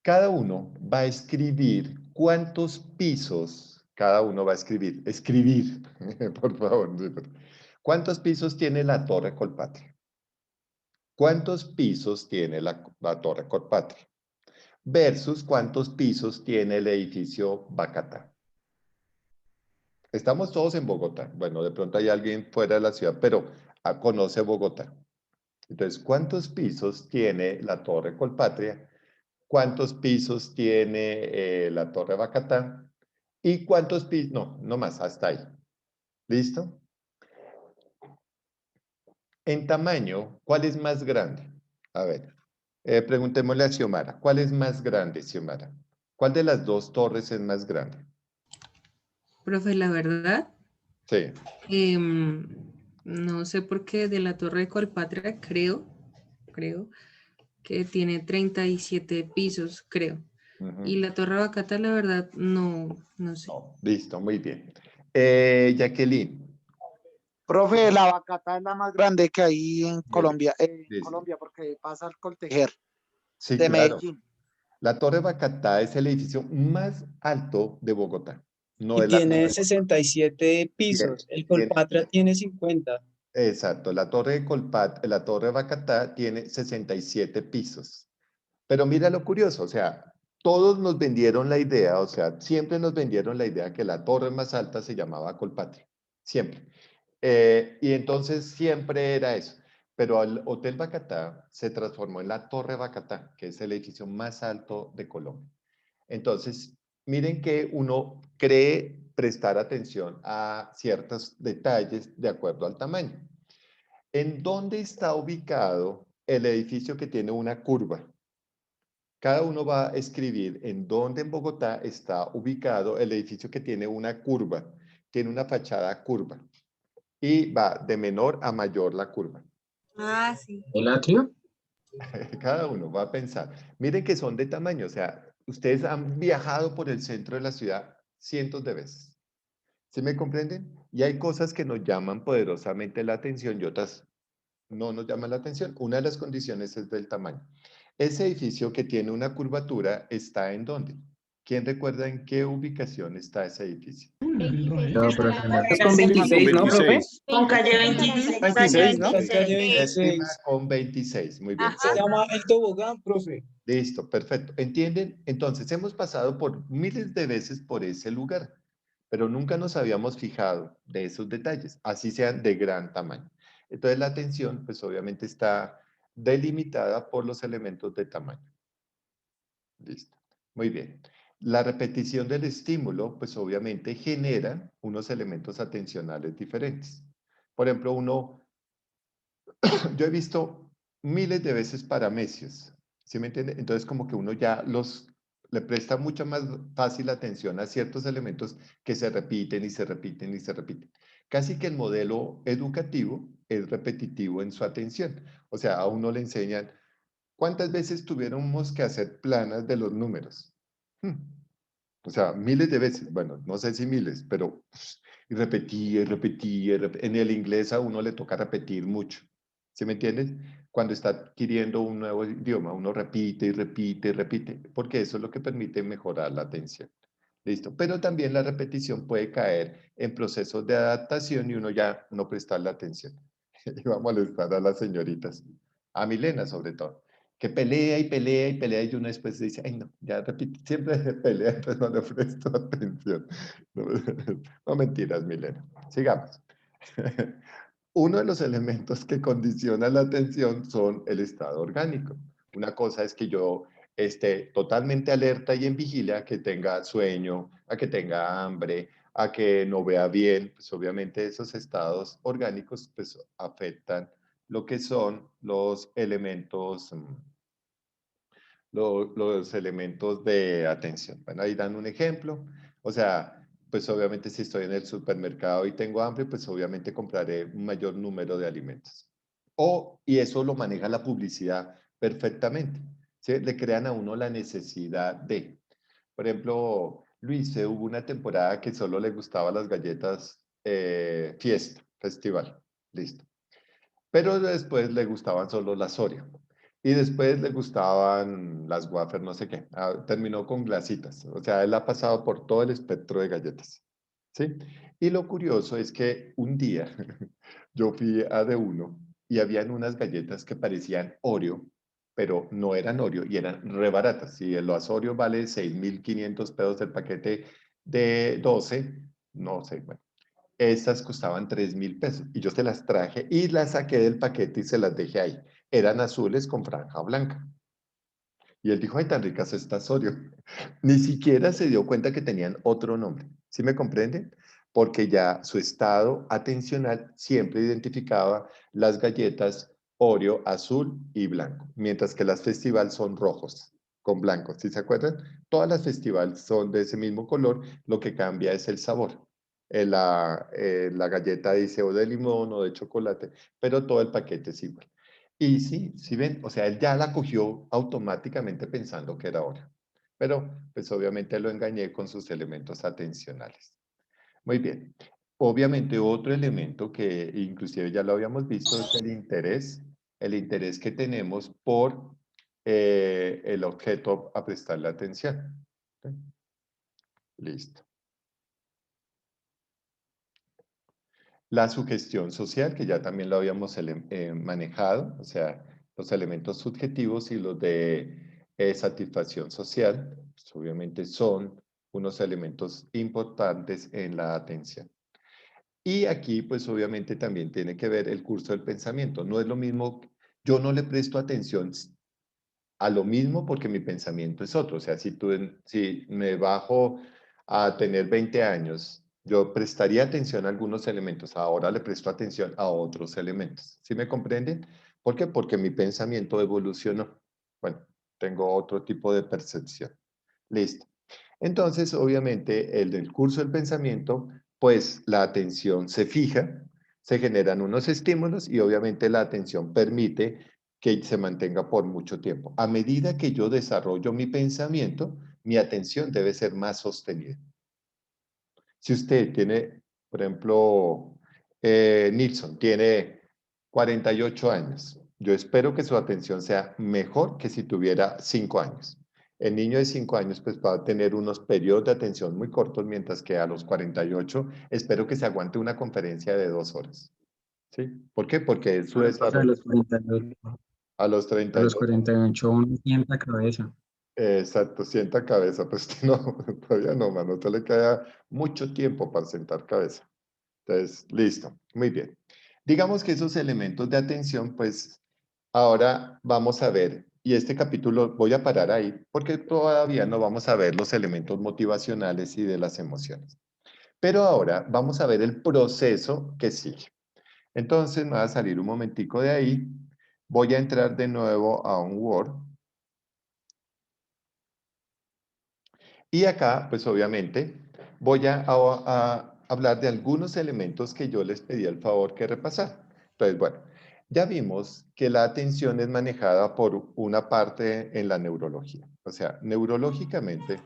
A: Cada uno va a escribir cuántos pisos, cada uno va a escribir, por favor. ¿Cuántos pisos tiene la Torre Colpatria? ¿Cuántos pisos tiene la Torre Colpatria? Versus cuántos pisos tiene el edificio Bacatá. Estamos todos en Bogotá. Bueno, de pronto hay alguien fuera de la ciudad, pero conoce Bogotá. Entonces, ¿cuántos pisos tiene la Torre Colpatria? ¿Cuántos pisos tiene la Torre Bacatá? ¿Y cuántos pisos? No más, hasta ahí. ¿Listo? En tamaño, ¿cuál es más grande? A ver, preguntémosle a Xiomara. ¿Cuál es más grande, Xiomara? ¿Cuál de las dos torres es más grande?
K: Profe, la verdad,
A: Sí.
K: no sé por qué de la Torre de Colpatria creo que tiene 37 pisos, creo. Y la Torre Bacata, la verdad, no sé.
A: Listo, muy bien. Jacqueline.
L: Profe, la Bacata es la más grande que hay en
A: Bien.
L: Colombia,
A: Listo.
L: porque pasa al Coltejer
A: Sí,
L: de
A: claro.
L: Medellín.
A: La Torre Bacatá es el edificio más alto de Bogotá. No
G: Y
A: es la
G: tiene
A: torre.
G: 67 pisos. El Colpatria tiene 50.
A: Exacto, la Torre Bacatá tiene 67 pisos. Pero mira lo curioso, o sea, todos nos vendieron la idea, o sea, siempre nos vendieron la idea que la torre más alta se llamaba Colpatria, siempre. Y entonces siempre era eso. Pero el Hotel Bacatá se transformó en la Torre Bacatá, que es el edificio más alto de Colombia. Entonces, miren que uno cree prestar atención a ciertos detalles de acuerdo al tamaño. ¿En dónde está ubicado el edificio que tiene una curva? Cada uno va a escribir en dónde en Bogotá está ubicado el edificio que tiene una curva, tiene una fachada curva. Y va de menor a mayor la curva.
K: Ah, sí.
I: ¿El atrio?
A: Cada uno va a pensar. Miren que son de tamaño, o sea, ustedes han viajado por el centro de la ciudad cientos de veces. ¿Sí me comprenden? Y hay cosas que nos llaman poderosamente la atención y otras no nos llaman la atención. Una de las condiciones es del tamaño. Ese edificio que tiene una curvatura está ¿en dónde? ¿Quién recuerda en qué ubicación está ese edificio?
I: No, pero es con 26, ¿no, profe?
J: Con calle 26.
H: 26, ¿no?
G: Calle
A: Décima
G: 26.
A: con 26, muy bien.
G: Se llama el tobogán, profe.
A: Listo, perfecto. ¿Entienden? Entonces, hemos pasado por miles de veces por ese lugar, pero nunca nos habíamos fijado de esos detalles, así sean de gran tamaño. Entonces, la atención, pues obviamente está delimitada por los elementos de tamaño. Listo. Muy bien. La repetición del estímulo, pues obviamente genera unos elementos atencionales diferentes. Por ejemplo, yo he visto miles de veces paramecios, ¿sí me entiende? Entonces como que uno ya le presta mucha más fácil atención a ciertos elementos que se repiten y se repiten y se repiten. Casi que el modelo educativo es repetitivo en su atención. O sea, a uno le enseñan, ¿cuántas veces tuviéramos que hacer planas de los números? O sea, miles de veces, bueno, no sé si miles, pero y repetía, y repetía, en el inglés a uno le toca repetir mucho. ¿Sí me entiendes? Cuando está adquiriendo un nuevo idioma, uno repite y repite y repite, porque eso es lo que permite mejorar la atención. Listo. Pero también la repetición puede caer en procesos de adaptación y uno ya no prestarle atención. Y va a molestar a las señoritas, a Milena sobre todo, que pelea y pelea y pelea y uno después dice, ay no, ya repite, siempre pelea, entonces no le presto atención. No, no mentiras, Milena. Sigamos. Uno de los elementos que condiciona la atención son el estado orgánico. Una cosa es que yo esté totalmente alerta y en vigilia, que tenga sueño, a que tenga hambre, a que no vea bien. Pues obviamente esos estados orgánicos pues afectan lo que son los elementos, los elementos de atención. Bueno, ahí dan un ejemplo. O sea, pues obviamente si estoy en el supermercado y tengo hambre, pues obviamente compraré un mayor número de alimentos. Y eso lo maneja la publicidad perfectamente. ¿Sí? Le crean a uno la necesidad de. Por ejemplo, Luis, hubo una temporada que solo le gustaban las galletas Fiesta, Festival. Listo. Pero después le gustaban solo las Oreo. Y después le gustaban las wafer, no sé qué. Terminó con glasitas. O sea, él ha pasado por todo el espectro de galletas. ¿Sí? Y lo curioso es que un día yo fui a D1 y habían unas galletas que parecían Oreo, pero no eran Oreo y eran re baratas. Si el Oreo vale 6.500 pesos el paquete de 12, no sé, bueno. Estas costaban 3.000 pesos y yo se las traje y las saqué del paquete y se las dejé ahí. Eran azules con franja blanca. Y él dijo, ay, tan ricas estas Oreo. Ni siquiera se dio cuenta que tenían otro nombre. ¿Sí me comprenden? Porque ya su estado atencional siempre identificaba las galletas Oreo azul y blanco, mientras que las Festival son rojos con blanco. ¿Sí se acuerdan? Todas las Festival son de ese mismo color, lo que cambia es el sabor. La galleta dice o de limón o de chocolate, pero todo el paquete es igual. Y sí, sí ven, o sea, él ya la cogió automáticamente pensando que era hora. Pero, pues obviamente lo engañé con sus elementos atencionales. Muy bien. Obviamente otro elemento que inclusive ya lo habíamos visto es el interés que tenemos por el objeto a prestarle atención. ¿Sí? Listo. La sugestión social, que ya también lo habíamos manejado, o sea, los elementos subjetivos y los de satisfacción social, pues, obviamente son unos elementos importantes en la atención. Y aquí, pues obviamente también tiene que ver el curso del pensamiento. No es lo mismo, yo no le presto atención a lo mismo porque mi pensamiento es otro. O sea, si me bajo a tener 20 años, yo prestaría atención a algunos elementos. Ahora le presto atención a otros elementos. ¿Sí me comprenden? ¿Por qué? Porque mi pensamiento evolucionó. Bueno, tengo otro tipo de percepción. Listo. Entonces, obviamente, el del curso del pensamiento, pues la atención se fija, se generan unos estímulos y obviamente la atención permite que se mantenga por mucho tiempo. A medida que yo desarrollo mi pensamiento, mi atención debe ser más sostenida. Si usted tiene, por ejemplo, Nilsson, tiene 48 años, yo espero que su atención sea mejor que si tuviera 5 años. El niño de 5 años pues va a tener unos periodos de atención muy cortos, mientras que a los 48 espero que se aguante una conferencia de 2 horas. ¿Sí? ¿Por qué? Porque es su
M: A
A: desarrollo.
M: los 48,
A: A los
M: a los
A: 38.
M: 48 uno sienta cabeza.
A: Exacto, sienta cabeza, pues no, todavía no, mano, te le queda mucho tiempo para sentar cabeza. Entonces, listo, muy bien. Digamos que esos elementos de atención, pues ahora vamos a ver, y este capítulo voy a parar ahí, porque todavía no vamos a ver los elementos motivacionales y de las emociones. Pero ahora vamos a ver el proceso que sigue. Entonces, me va a salir un momentico de ahí, voy a entrar de nuevo a un Word. Y acá, pues obviamente, voy a hablar de algunos elementos que yo les pedí el favor que repasar. Entonces, bueno, ya vimos que la atención es manejada por una parte en la neurología. O sea, neurológicamente,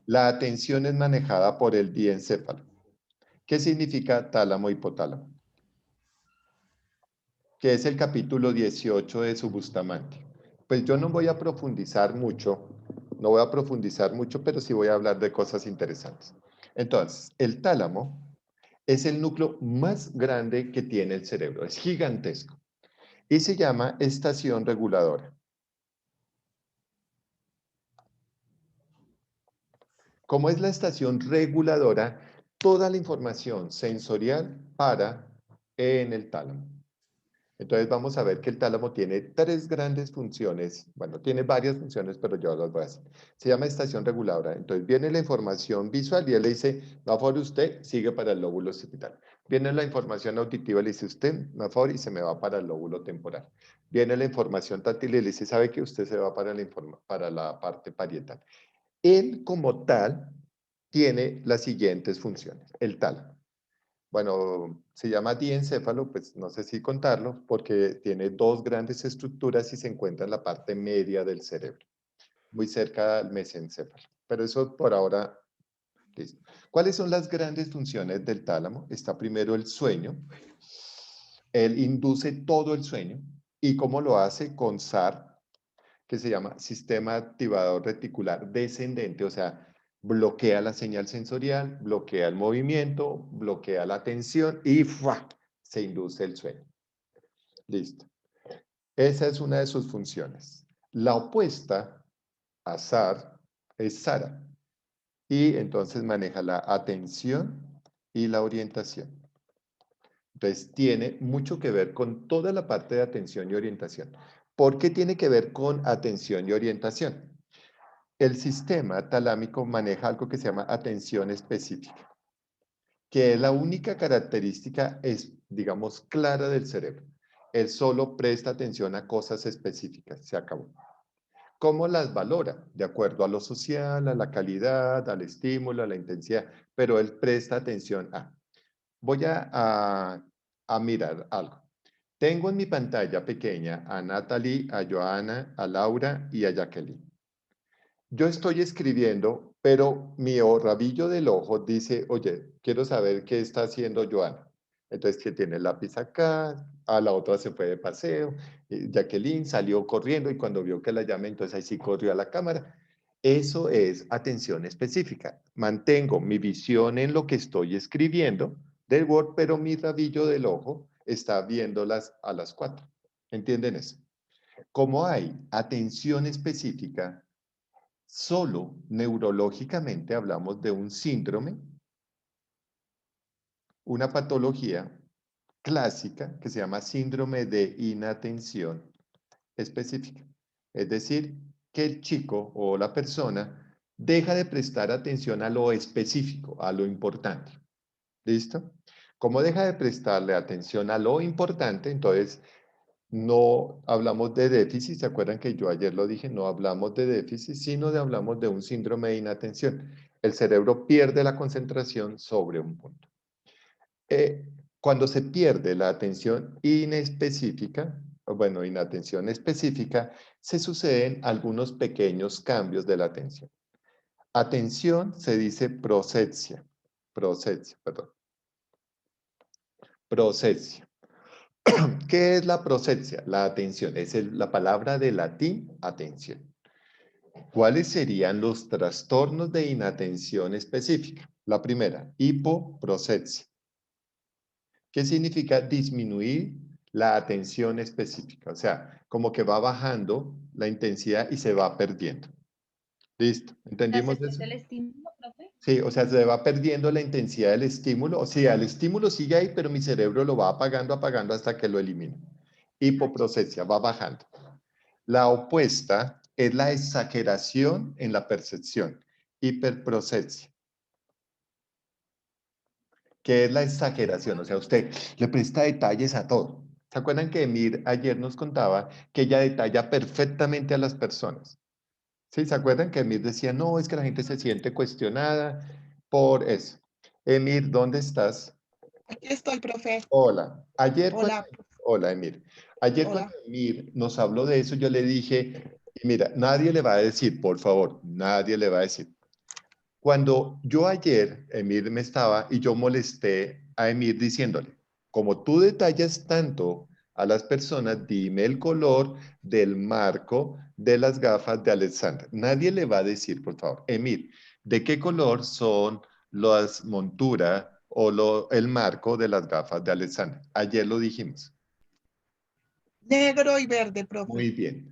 A: la atención es manejada por el diencéfalo. ¿Qué significa tálamo hipotálamo? Que es el capítulo 18 de su Bustamante. Pues yo no voy a profundizar mucho, pero sí voy a hablar de cosas interesantes. Entonces, el tálamo es el núcleo más grande que tiene el cerebro, es gigantesco, y se llama estación reguladora. Como es la estación reguladora, toda la información sensorial para en el tálamo. Entonces vamos a ver que el tálamo tiene tres grandes funciones. Bueno, tiene varias funciones, pero yo las voy a hacer. Se llama estación reguladora. Entonces viene la información visual y él le dice, va por usted, sigue para el lóbulo occipital. Viene la información auditiva, le dice usted, va por y se me va para el lóbulo temporal. Viene la información táctil y le dice, sabe que usted se va para la parte parietal. Él como tal tiene las siguientes funciones. El tálamo. Bueno, se llama diencéfalo, pues no sé si contarlo, porque tiene dos grandes estructuras y se encuentra en la parte media del cerebro, muy cerca al mesencéfalo. Pero eso por ahora, listo. ¿Cuáles son las grandes funciones del tálamo? Está primero el sueño. Él induce todo el sueño. ¿Y cómo lo hace? Con SAR, que se llama Sistema Activador Reticular Descendente, o sea, bloquea la señal sensorial, bloquea el movimiento, bloquea la atención y ¡fua! Se induce el sueño. Listo. Esa es una de sus funciones. La opuesta a SAR es SARA. Y entonces maneja la atención y la orientación. Entonces tiene mucho que ver con toda la parte de atención y orientación. ¿Por qué tiene que ver con atención y orientación? El sistema talámico maneja algo que se llama atención específica, que es la única característica, digamos, clara del cerebro. Él solo presta atención a cosas específicas, se acabó. ¿Cómo las valora? De acuerdo a lo social, a la calidad, al estímulo, a la intensidad, pero él presta atención a. Voy a mirar algo. Tengo en mi pantalla pequeña a Natalie, a Joana, a Laura y a Jacqueline. Yo estoy escribiendo, pero mi rabillo del ojo dice, oye, quiero saber qué está haciendo Joana. Entonces, que tiene el lápiz acá, a la otra se fue de paseo, Jacqueline salió corriendo y cuando vio que la llamé, entonces ahí sí corrió a la cámara. Eso es atención específica. Mantengo mi visión en lo que estoy escribiendo del Word, pero mi rabillo del ojo está viéndolas a las 4. ¿Entienden eso? Como hay atención específica, solo neurológicamente hablamos de un síndrome, una patología clásica que se llama síndrome de inatención específica. Es decir, que el chico o la persona deja de prestar atención a lo específico, a lo importante. ¿Listo? Como deja de prestarle atención a lo importante, entonces no hablamos de déficit, ¿se acuerdan que yo ayer lo dije? No hablamos de déficit, sino hablamos de un síndrome de inatención. El cerebro pierde la concentración sobre un punto. Cuando se pierde la atención inespecífica, bueno, inatención específica, se suceden algunos pequeños cambios de la atención. Atención se dice prosesia, perdón. Prosesia. ¿Qué es la prosesia? La atención, es la palabra de latín, atención. ¿Cuáles serían los trastornos de inatención específica? La primera, hipoprosesia. ¿Qué significa disminuir la atención específica? O sea, como que va bajando la intensidad y se va perdiendo. ¿Listo? ¿Entendimos eso?
D: ¿El estímulo, profe?
A: Sí, o sea, se va perdiendo la intensidad del estímulo. O sea, el estímulo sigue ahí, pero mi cerebro lo va apagando hasta que lo elimina. Hipoprosesia, va bajando. La opuesta es la exageración en la percepción. Hiperprosesia. ¿Qué es la exageración? O sea, usted le presta detalles a todo. ¿Se acuerdan que Emir ayer nos contaba que ella detalla perfectamente a las personas? ¿Sí? ¿Se acuerdan que Emir decía, no, es que la gente se siente cuestionada por eso? Emir, ¿dónde estás?
N: Aquí estoy, profe.
A: Hola. Ayer
N: Hola.
A: Hola, Emir. Ayer
N: Hola.
A: cuando Emir nos habló de eso, yo le dije, mira, nadie le va a decir, por favor, nadie le va a decir. Cuando yo ayer, Emir me estaba y yo molesté a Emir diciéndole, como tú detallas tanto a las personas, dime el color del marco de las gafas de Alexandra. Nadie le va a decir, por favor, Emir, ¿de qué color son las monturas o el marco de las gafas de Alexandra? Ayer lo dijimos.
N: Negro y verde, profe.
A: Muy bien.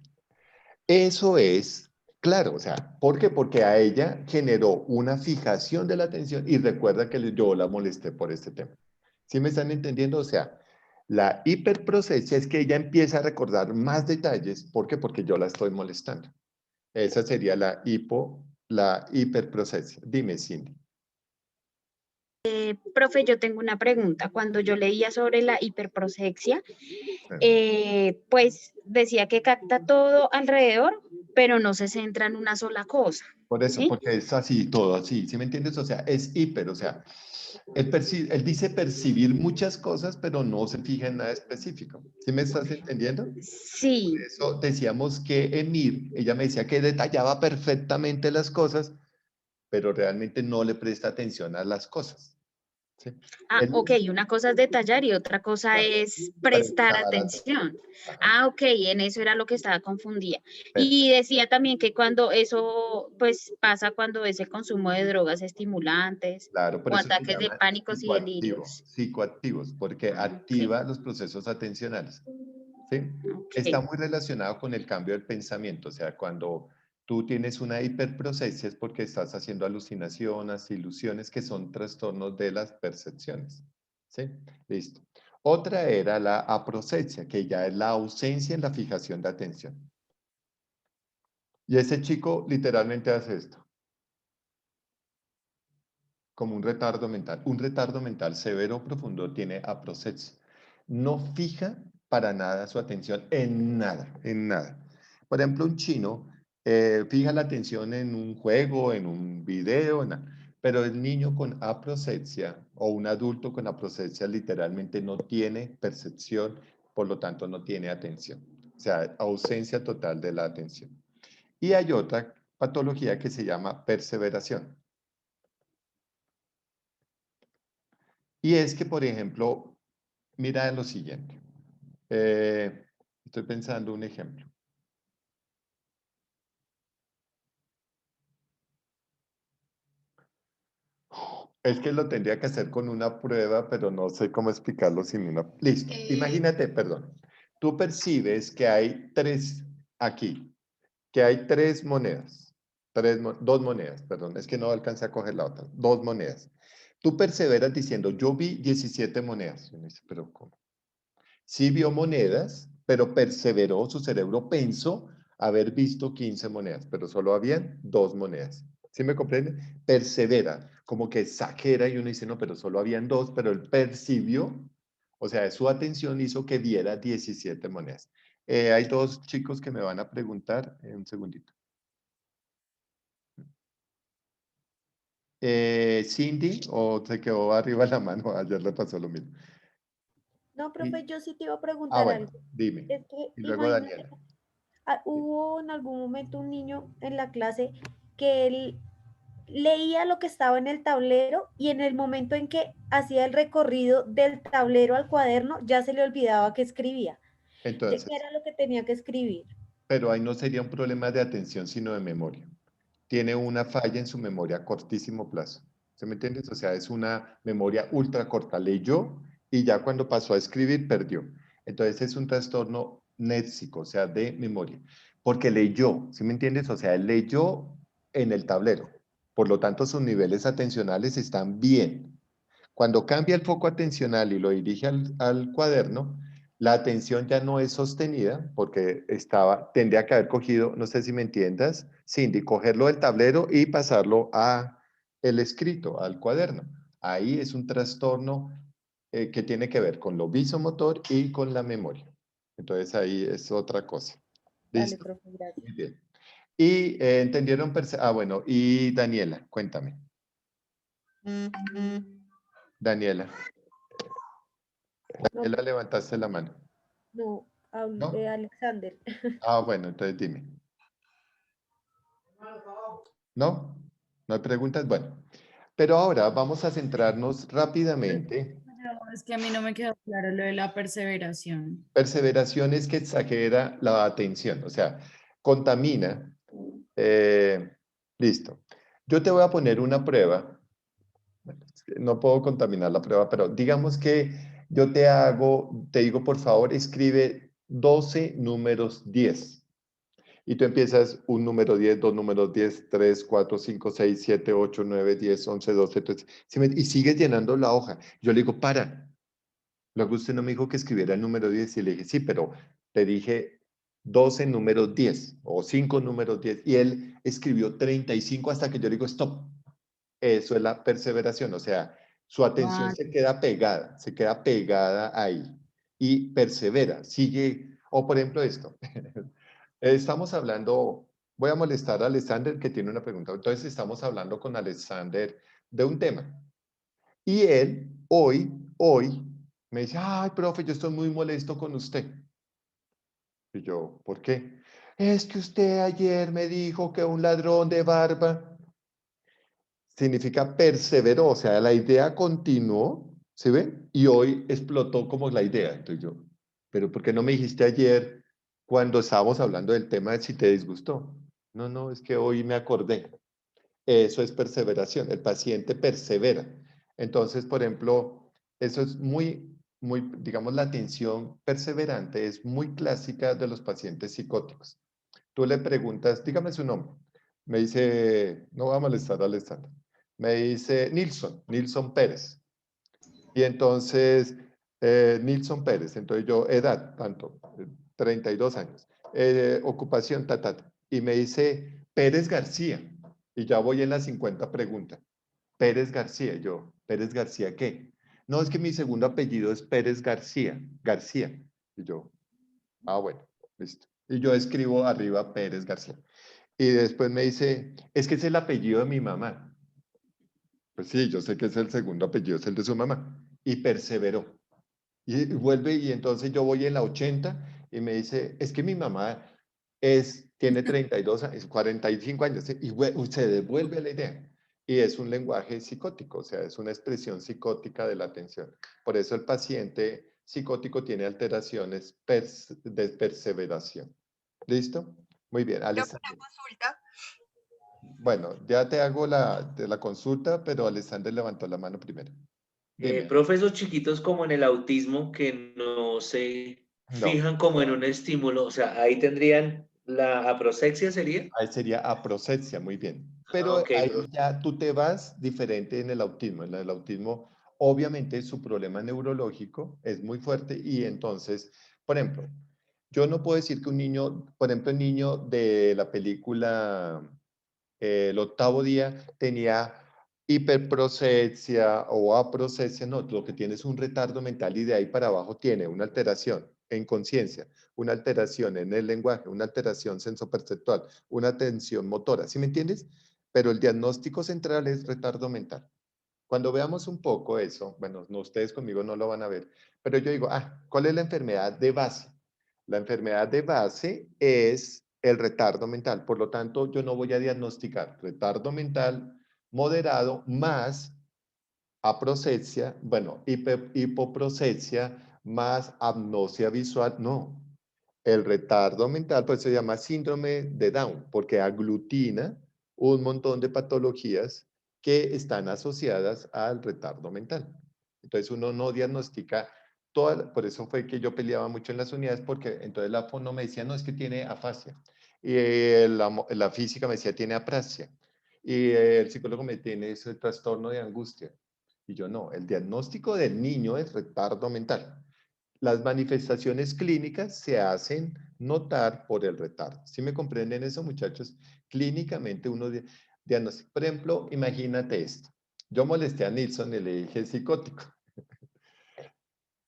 A: Eso es claro, o sea, ¿por qué? Porque a ella generó una fijación de la atención y recuerda que yo la molesté por este tema. ¿Sí me están entendiendo? O sea, la hiperprocesia es que ella empieza a recordar más detalles. ¿Por qué? Porque yo la estoy molestando. Esa sería la hiperprocesia. Dime, Cindy.
O: Profe, yo tengo una pregunta. Cuando yo leía sobre la hiperprosexia, pues decía que capta todo alrededor, pero no se centra en una sola cosa.
A: Por eso,
O: ¿sí?
A: porque es así, todo así, ¿sí me entiendes? O sea, es hiper, o sea, él dice percibir muchas cosas, pero no se fija en nada específico. ¿Sí me estás entendiendo?
O: Sí.
A: Por eso decíamos que Emir, ella me decía que detallaba perfectamente las cosas, pero realmente no le presta atención a las cosas. ¿Sí?
O: Ah, ok, una cosa es detallar y otra cosa es prestar atención. Ah, ok, en eso era lo que estaba confundida. Y decía también que cuando eso, pues pasa cuando es el consumo de drogas estimulantes
A: Claro, por
O: o
A: eso se
O: ataques de
A: llama
O: pánicos y delirios.
A: psicoactivos, porque activa los procesos atencionales. ¿Sí? Está muy relacionado con el cambio del pensamiento, o sea, cuando tú tienes una hiperprocesia es porque estás haciendo alucinaciones, ilusiones, que son trastornos de las percepciones. ¿Sí? Listo. Otra era la aprocesia, que ya es la ausencia en la fijación de atención. Y ese chico literalmente hace esto. Como un retardo mental. Un retardo mental severo o profundo tiene aprocesia. No fija para nada su atención en nada, en nada. Por ejemplo, un chino fija la atención en un juego, en un video, pero el niño con aprocesia o un adulto con aprocesia literalmente no tiene percepción, por lo tanto no tiene atención. O sea, ausencia total de la atención. Y hay otra patología que se llama perseveración. Y es que, por ejemplo, mira lo siguiente. Estoy pensando un ejemplo. Es que lo tendría que hacer con una prueba, pero no sé cómo explicarlo sin una... Listo. Imagínate, perdón. Tú percibes que hay tres aquí, que hay tres monedas. Dos monedas, perdón. Es que no alcancé a coger la otra. Dos monedas. Tú perseveras diciendo, yo vi 17 monedas. Y uno dice, pero ¿cómo? Sí vio monedas, pero perseveró, su cerebro pensó haber visto 15 monedas, pero solo habían dos monedas. ¿Sí me comprende? Persevera, como que exagera y uno dice, no, pero solo habían dos, pero él percibió, o sea, su atención hizo que viera 17 monedas. Hay dos chicos que me van a preguntar, un segundito. Cindy, o se quedó arriba la mano, ayer le pasó lo mismo.
F: No, profe, yo sí te iba a preguntar
A: bueno,
F: algo.
A: dime.
F: Es que
A: Y luego
F: imagínate,
A: Daniela.
F: hubo en algún momento un niño en la clase que él leía lo que estaba en el tablero y en el momento en que hacía el recorrido del tablero al cuaderno ya se le olvidaba que escribía.
A: Entonces,
F: ¿Qué era lo que tenía que escribir?
A: pero ahí no sería un problema de atención, sino de memoria. Tiene una falla en su memoria a cortísimo plazo. ¿Se me entiendes? O sea, es una memoria ultra corta. Leyó y ya cuando pasó a escribir, perdió. Entonces es un trastorno néxico, o sea, de memoria. Porque leyó, ¿sí me entiendes? O sea, él leyó en el tablero. Por lo tanto, sus niveles atencionales están bien. Cuando cambia el foco atencional y lo dirige al cuaderno, la atención ya no es sostenida porque tendría que haber cogido, no sé si me entiendas, Cindy, cogerlo del tablero y pasarlo a el escrito, al cuaderno. Ahí es un trastorno que tiene que ver con lo visomotor y con la memoria. Entonces ahí es otra cosa.
F: Dale,
A: ¿Listo?
F: profe, gracias.
A: Muy bien. Y entendieron, bueno, y Daniela, cuéntame. Daniela. Daniela, levantaste la mano.
F: No,
A: ¿No?
F: Alexander.
A: Ah, bueno, entonces dime. ¿No? ¿No hay preguntas? Bueno, pero ahora vamos a centrarnos rápidamente.
D: No, es que a mí no me quedó claro lo de la perseveración.
A: Perseveración es que exagera la atención, o sea, contamina. Listo. Yo te voy a poner una prueba. Bueno, es que no puedo contaminar la prueba, pero digamos que yo te digo, por favor, escribe 12 números 10. Y tú empiezas un número 10, dos números 10, 3, 4, 5, 6, 7, 8, 9, 10, 11, 12, 13. Y sigues llenando la hoja. Yo le digo, para, Luego usted no me dijo que escribiera el número 10 y le dije, sí, pero te dije 12 números 10 o 5 números 10 y él escribió 35 hasta que yo le digo, stop. Eso es la perseveración, o sea, su atención se queda pegada ahí y persevera, sigue, o por ejemplo esto, estamos hablando, voy a molestar a Alexander que tiene una pregunta, entonces estamos hablando con Alexander de un tema y él hoy me dice, ay, profe, yo estoy muy molesto con usted. Y yo, ¿por qué? Es que usted ayer me dijo que un ladrón de barba significa perseveró, o sea, la idea continuó, ¿se ve? Y hoy explotó como la idea. Entonces yo, ¿pero por qué no me dijiste ayer cuando estábamos hablando del tema de si te disgustó? No, no, es que hoy me acordé. Eso es perseveración, el paciente persevera. Entonces, por ejemplo, eso es digamos, la atención perseverante es muy clásica de los pacientes psicóticos. Tú le preguntas, dígame su nombre. Me dice, no va a molestar a Alessandra. Me dice Nilson Pérez. Y entonces, Nilson Pérez. Entonces yo, edad, tanto, 32 años. Ocupación, Y me dice, Pérez García. Y ya voy en las 50 preguntas. Pérez García. Yo, ¿Pérez García qué? No, es que mi segundo apellido es Pérez García. García. Y yo, bueno, listo. Y yo escribo arriba Pérez García. Y después me dice, es que es el apellido de mi mamá. Pues sí, yo sé que es el segundo apellido, es el de su mamá. Y perseveró. Y vuelve y entonces yo voy en la 80 y me dice, es que mi mamá tiene 32 años, 45 años. Y se devuelve la idea. Y es un lenguaje psicótico, o sea, es una expresión psicótica de la atención. Por eso el paciente psicótico tiene alteraciones de perseveración. ¿Listo? Muy bien, Alessandra. Bueno, ya te hago de la consulta, pero Alexander levantó la mano primero.
P: Profe, esos chiquitos como en el autismo que no se fijan como en un estímulo, o sea, ahí tendrían la aproxexia, ¿sería?
A: Ahí sería aproxexia, muy bien. Pero ahí ya tú te vas diferente en el autismo. En el autismo, obviamente, su problema neurológico es muy fuerte y entonces, por ejemplo, yo no puedo decir que un niño, por ejemplo, el niño de la película El octavo día tenía hiperproxexia o aproxexia, no, lo que tiene es un retardo mental y de ahí para abajo tiene una alteración en conciencia, una alteración en el lenguaje, una alteración sensoperceptual, una tensión motora, ¿sí me entiendes? Pero el diagnóstico central es retardo mental. Cuando veamos un poco eso, bueno, no, ustedes conmigo no lo van a ver, pero yo digo, ¿cuál es la enfermedad de base? La enfermedad de base es el retardo mental. Por lo tanto, yo no voy a diagnosticar retardo mental moderado más aproxexia, bueno, hipoproxexia más apnosia visual. No. El retardo mental, pues se llama síndrome de Down, porque aglutina un montón de patologías que están asociadas al retardo mental. Entonces uno no diagnostica por eso fue que yo peleaba mucho en las unidades, porque entonces la fono me decía, no, es que tiene afasia. Y la física me decía, tiene aprasia. Y el psicólogo me tiene ese trastorno de angustia. Y yo no, el diagnóstico del niño es retardo mental. Las manifestaciones clínicas se hacen notar por el retardo. ¿Sí me comprenden eso, muchachos? Clínicamente uno diagnostica. Por ejemplo, imagínate esto. Yo molesté a Nilsson y le dije psicótico.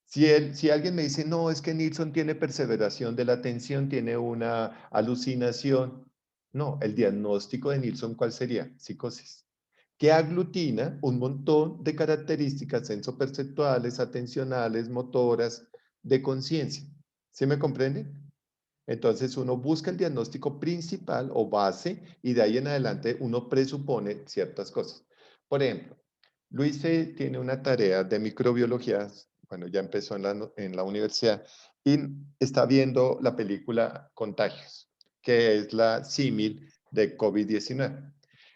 A: Si alguien me dice, no, es que Nilsson tiene perseveración de la atención, tiene una alucinación. No, el diagnóstico de Nilsson, ¿cuál sería? Psicosis. Que aglutina un montón de características sensoperceptuales, atencionales, motoras, de conciencia. ¿Sí me comprenden? Entonces uno busca el diagnóstico principal o base y de ahí en adelante uno presupone ciertas cosas. Por ejemplo, Luis tiene una tarea de microbiología, bueno, ya empezó en la universidad y está viendo la película Contagios, que es la símil de COVID-19.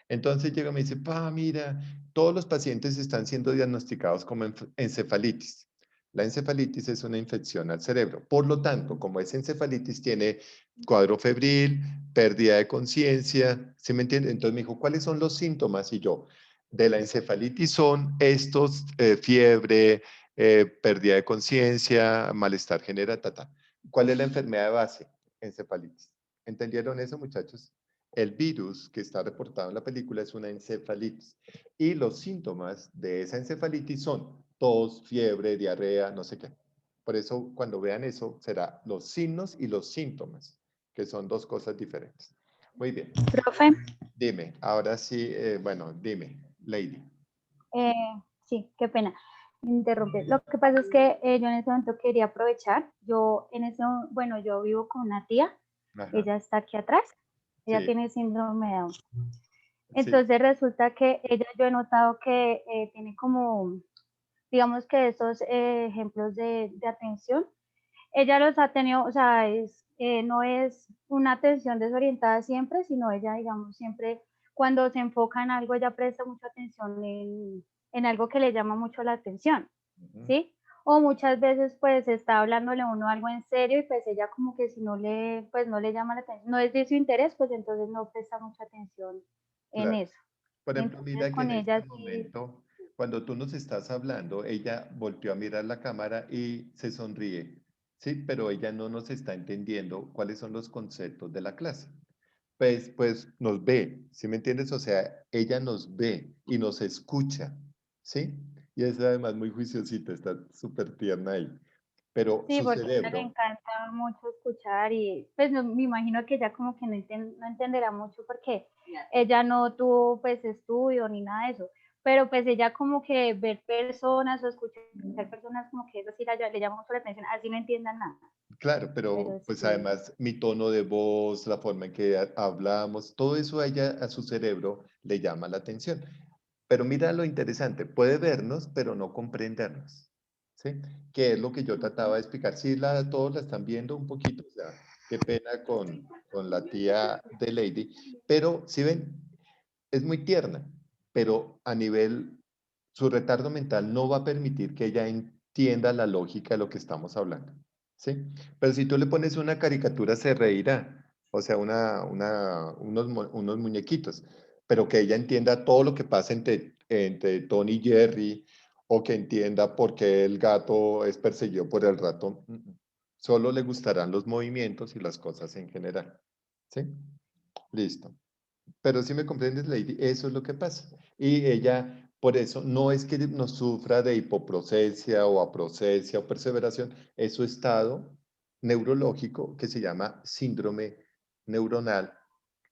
A: Entonces llega y me dice, mira, todos los pacientes están siendo diagnosticados como encefalitis. La encefalitis es una infección al cerebro. Por lo tanto, como es encefalitis, tiene cuadro febril, pérdida de conciencia, ¿sí me entiende? Entonces me dijo, ¿cuáles son los síntomas? Y yo, de la encefalitis son estos, fiebre, pérdida de conciencia, malestar genera, ¿Cuál es la enfermedad de base? Encefalitis. ¿Entendieron eso, muchachos? El virus que está reportado en la película es una encefalitis. Y los síntomas de esa encefalitis son tos, fiebre, diarrea, no sé qué. Por eso, cuando vean eso, será los signos y los síntomas, que son dos cosas diferentes. Muy bien.
Q: Profe.
A: Dime, ahora sí, bueno, dime, Lady.
Q: Sí, qué pena interrumpir. Lo que pasa es que yo en ese momento quería aprovechar. Yo vivo con una tía.
A: Ajá.
Q: Ella está aquí atrás. Ella
A: Sí.
Q: tiene síndrome de Down. Entonces resulta que yo he notado que tiene como, digamos que estos ejemplos de atención, ella los ha tenido, o sea, no es una atención desorientada siempre, sino ella, digamos, siempre cuando se enfoca en algo, ella presta mucha atención en algo que le llama mucho la atención, ¿sí? O muchas veces pues está hablándole uno algo en serio y pues ella como que si no le llama la atención, no es de su interés, pues entonces no presta mucha atención en
A: Claro.
Q: eso.
A: Por ejemplo,
Q: Entonces,
A: mira que
Q: con
A: en
Q: ella
A: este
Q: sí,
A: momento, cuando tú nos estás hablando, ella volteó a mirar la cámara y se sonríe, ¿sí? Pero ella no nos está entendiendo cuáles son los conceptos de la clase. Pues nos ve, ¿sí me entiendes? O sea, ella nos ve y nos escucha, ¿sí? Y es además muy juiciosita, está súper tierna ahí. Pero
Q: sí,
A: su
Q: porque a ella le
A: cerebro,
Q: encanta mucho escuchar y pues me imagino que ella como que no entenderá mucho porque ella no tuvo pues estudio ni nada de eso, pero pues ella como que ver personas o escuchar personas como que eso sí le llama mucho la atención, así no entiendan nada.
A: claro, pero
Q: Pero
A: pues
Q: sí.
A: además mi tono de voz, la forma en que hablamos, todo eso a ella, a su cerebro, le llama la atención. Pero mira lo interesante, puede vernos, pero no comprendernos, ¿sí? Que es lo que yo trataba de explicar. Sí, todos la están viendo un poquito, o sea, qué pena con la tía de Lady, pero si ven, es muy tierna, pero a nivel, su retardo mental no va a permitir que ella entienda la lógica de lo que estamos hablando, ¿sí? Pero si tú le pones una caricatura, se reirá, o sea, unos muñequitos, pero que ella entienda todo lo que pasa entre Tony y Jerry, o que entienda por qué el gato es perseguido por el ratón. Solo le gustarán los movimientos y las cosas en general, ¿sí? Listo. Pero si me comprendes, Lady, eso es lo que pasa. Y ella, por eso, no es que no sufra de hipoprocesia o aprocesia o perseveración, es su estado neurológico que se llama síndrome neuronal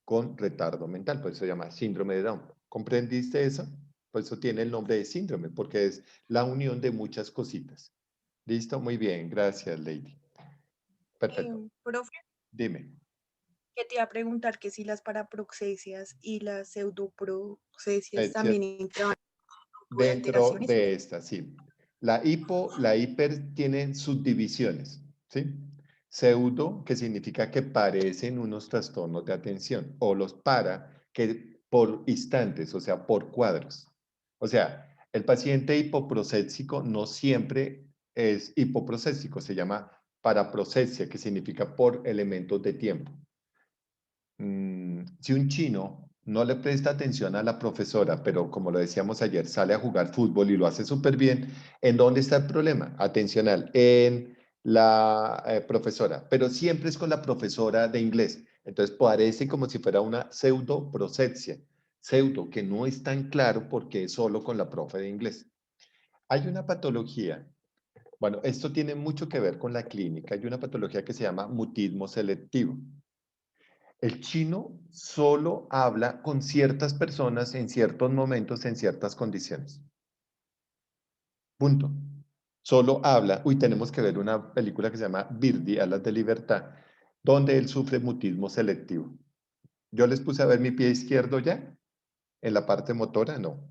A: con retardo mental, por eso se llama síndrome de Down. ¿Comprendiste eso? Por eso tiene el nombre de síndrome, porque es la unión de muchas cositas. ¿Listo? Muy bien, gracias, Lady. Perfecto.
R: Profe,
A: Dime.
R: que te iba a preguntar que si las paraproxesias y las pseudoproxesias también entraban de
A: Dentro
R: alteraciones.
A: de esta, sí. La hiper tienen subdivisiones, ¿sí? Pseudo, que significa que parecen unos trastornos de atención, o los para, que por instantes, o sea, por cuadros. O sea, el paciente hipoprosésico no siempre es hipoprosésico, se llama paraprosesia, que significa por elementos de tiempo. Si un chino no le presta atención a la profesora, pero como lo decíamos ayer, sale a jugar fútbol y lo hace súper bien, ¿en dónde está el problema? Atencional, en la profesora, pero siempre es con la profesora de inglés. Entonces parece como si fuera una pseudoprocepsia, pseudo, que no es tan claro porque es solo con la profe de inglés. Hay una patología, bueno, esto tiene mucho que ver con la clínica, hay una patología que se llama mutismo selectivo. El chino solo habla con ciertas personas en ciertos momentos, en ciertas condiciones. Punto. Solo habla, tenemos que ver una película que se llama Birdie, Alas de Libertad, donde él sufre mutismo selectivo. Yo les puse a ver mi pie izquierdo ya, en la parte motora, no.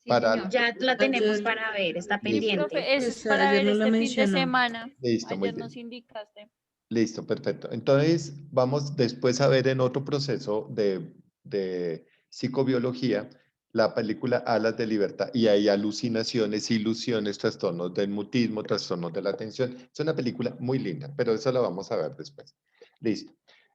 O: Sí, señor. Ya la tenemos para ver, está pendiente.
K: Profe,
S: Eso es para ver este fin de semana.
A: Listo, muy
S: Ayer
A: bien.
S: nos indicaste.
A: Listo, perfecto. Entonces, vamos después a ver en otro proceso de psicobiología la película Alas de Libertad. Y hay alucinaciones, ilusiones, trastornos del mutismo, trastornos de la atención. Es una película muy linda, pero eso la vamos a ver después. Listo.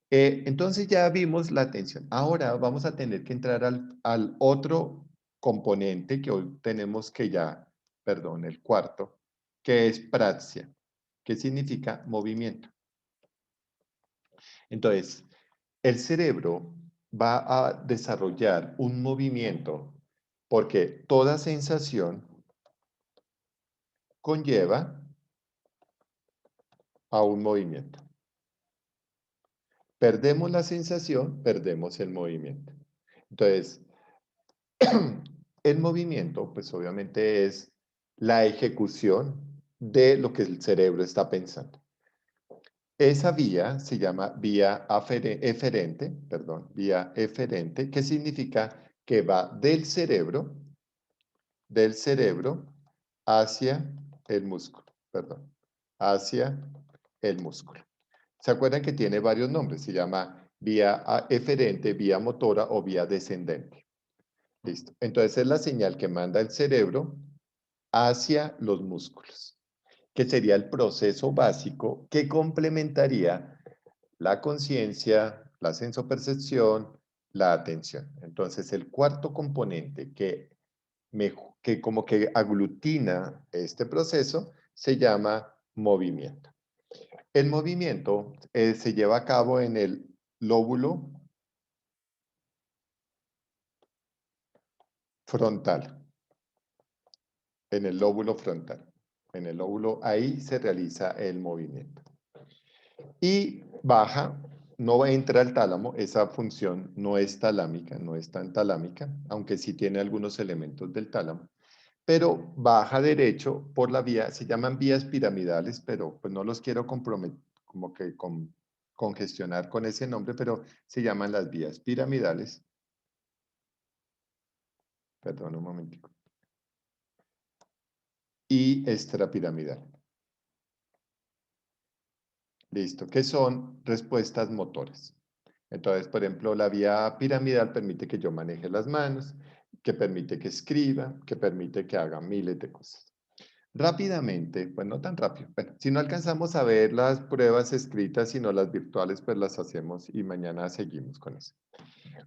A: Entonces ya vimos la atención. Ahora vamos a tener que entrar al otro componente que hoy tenemos que ya perdón, el cuarto, que es praxia, que significa movimiento. Entonces, el cerebro va a desarrollar un movimiento porque toda sensación conlleva a un movimiento. Perdemos la sensación, perdemos el movimiento. Entonces, el movimiento, pues obviamente es la ejecución de lo que el cerebro está pensando. Esa vía se llama vía eferente, que significa que va del cerebro hacia el músculo, hacia el músculo. ¿Se acuerdan que tiene varios nombres? Se llama vía eferente, vía motora o vía descendente. Listo. Entonces es la señal que manda el cerebro hacia los músculos, que sería el proceso básico que complementaría la conciencia, la sensopercepción, la atención. Entonces el cuarto componente que como que aglutina este proceso se llama movimiento. El movimiento se lleva a cabo en el lóbulo frontal. En el lóbulo frontal. En el lóbulo, ahí se realiza el movimiento. Y baja, no entra al tálamo, esa función no es talámica, no es tan talámica, aunque sí tiene algunos elementos del tálamo. Pero baja derecho por la vía, se llaman vías piramidales, pero pues no los quiero comprometer, como que congestionar con ese nombre, pero se llaman las vías piramidales. Perdón, un momentico. Y extrapiramidal. Listo, que son respuestas motoras. Entonces, por ejemplo, la vía piramidal permite que yo maneje las manos, que permite que escriba, que permite que haga miles de cosas. Rápidamente, pues no tan rápido. Bueno, si no alcanzamos a ver las pruebas escritas, sino las virtuales, pues las hacemos y mañana seguimos con eso.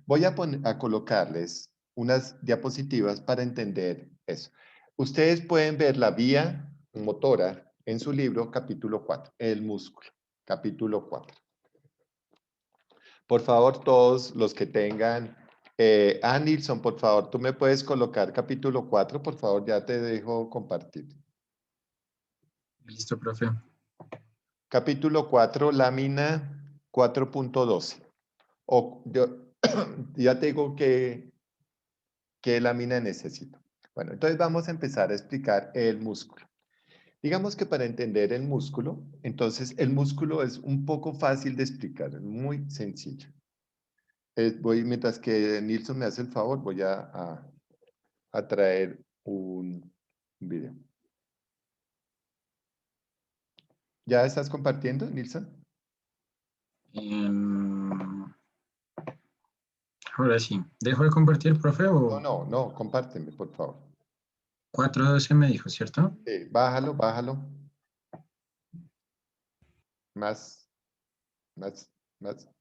A: Voy a colocarles unas diapositivas para entender eso. Ustedes pueden ver la vía motora en su libro, capítulo 4, el músculo, capítulo 4. Por favor, todos los que tengan... Nilsson, por favor, ¿tú me puedes colocar capítulo 4? Por favor, ya te dejo compartir.
M: Listo, profe.
A: Capítulo 4, lámina 4.12. Yo ya tengo qué lámina necesito. Bueno, entonces vamos a empezar a explicar el músculo. Digamos que para entender el músculo, entonces el músculo es un poco fácil de explicar, es muy sencillo. Mientras que Nilsson me hace el favor, voy a traer un video. ¿Ya estás compartiendo, Nilsson?
M: Ahora sí. ¿Dejo de compartir, profe? O...
A: No, compárteme, por favor.
M: 4.12 me dijo, ¿cierto?
A: Sí, bájalo. Más.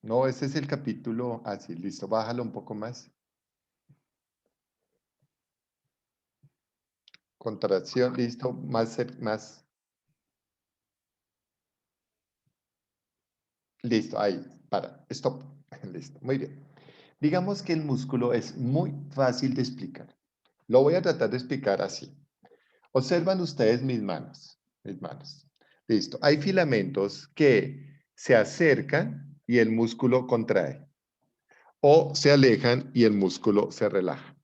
A: No, ese es el capítulo. Sí, listo, bájalo un poco más. Contracción, listo, más. Listo, ahí, stop. Listo, muy bien. Digamos que el músculo es muy fácil de explicar. Lo voy a tratar de explicar así. Observan ustedes mis manos. Listo, hay filamentos que se acercan y el músculo contrae. O se alejan y el músculo se relaja.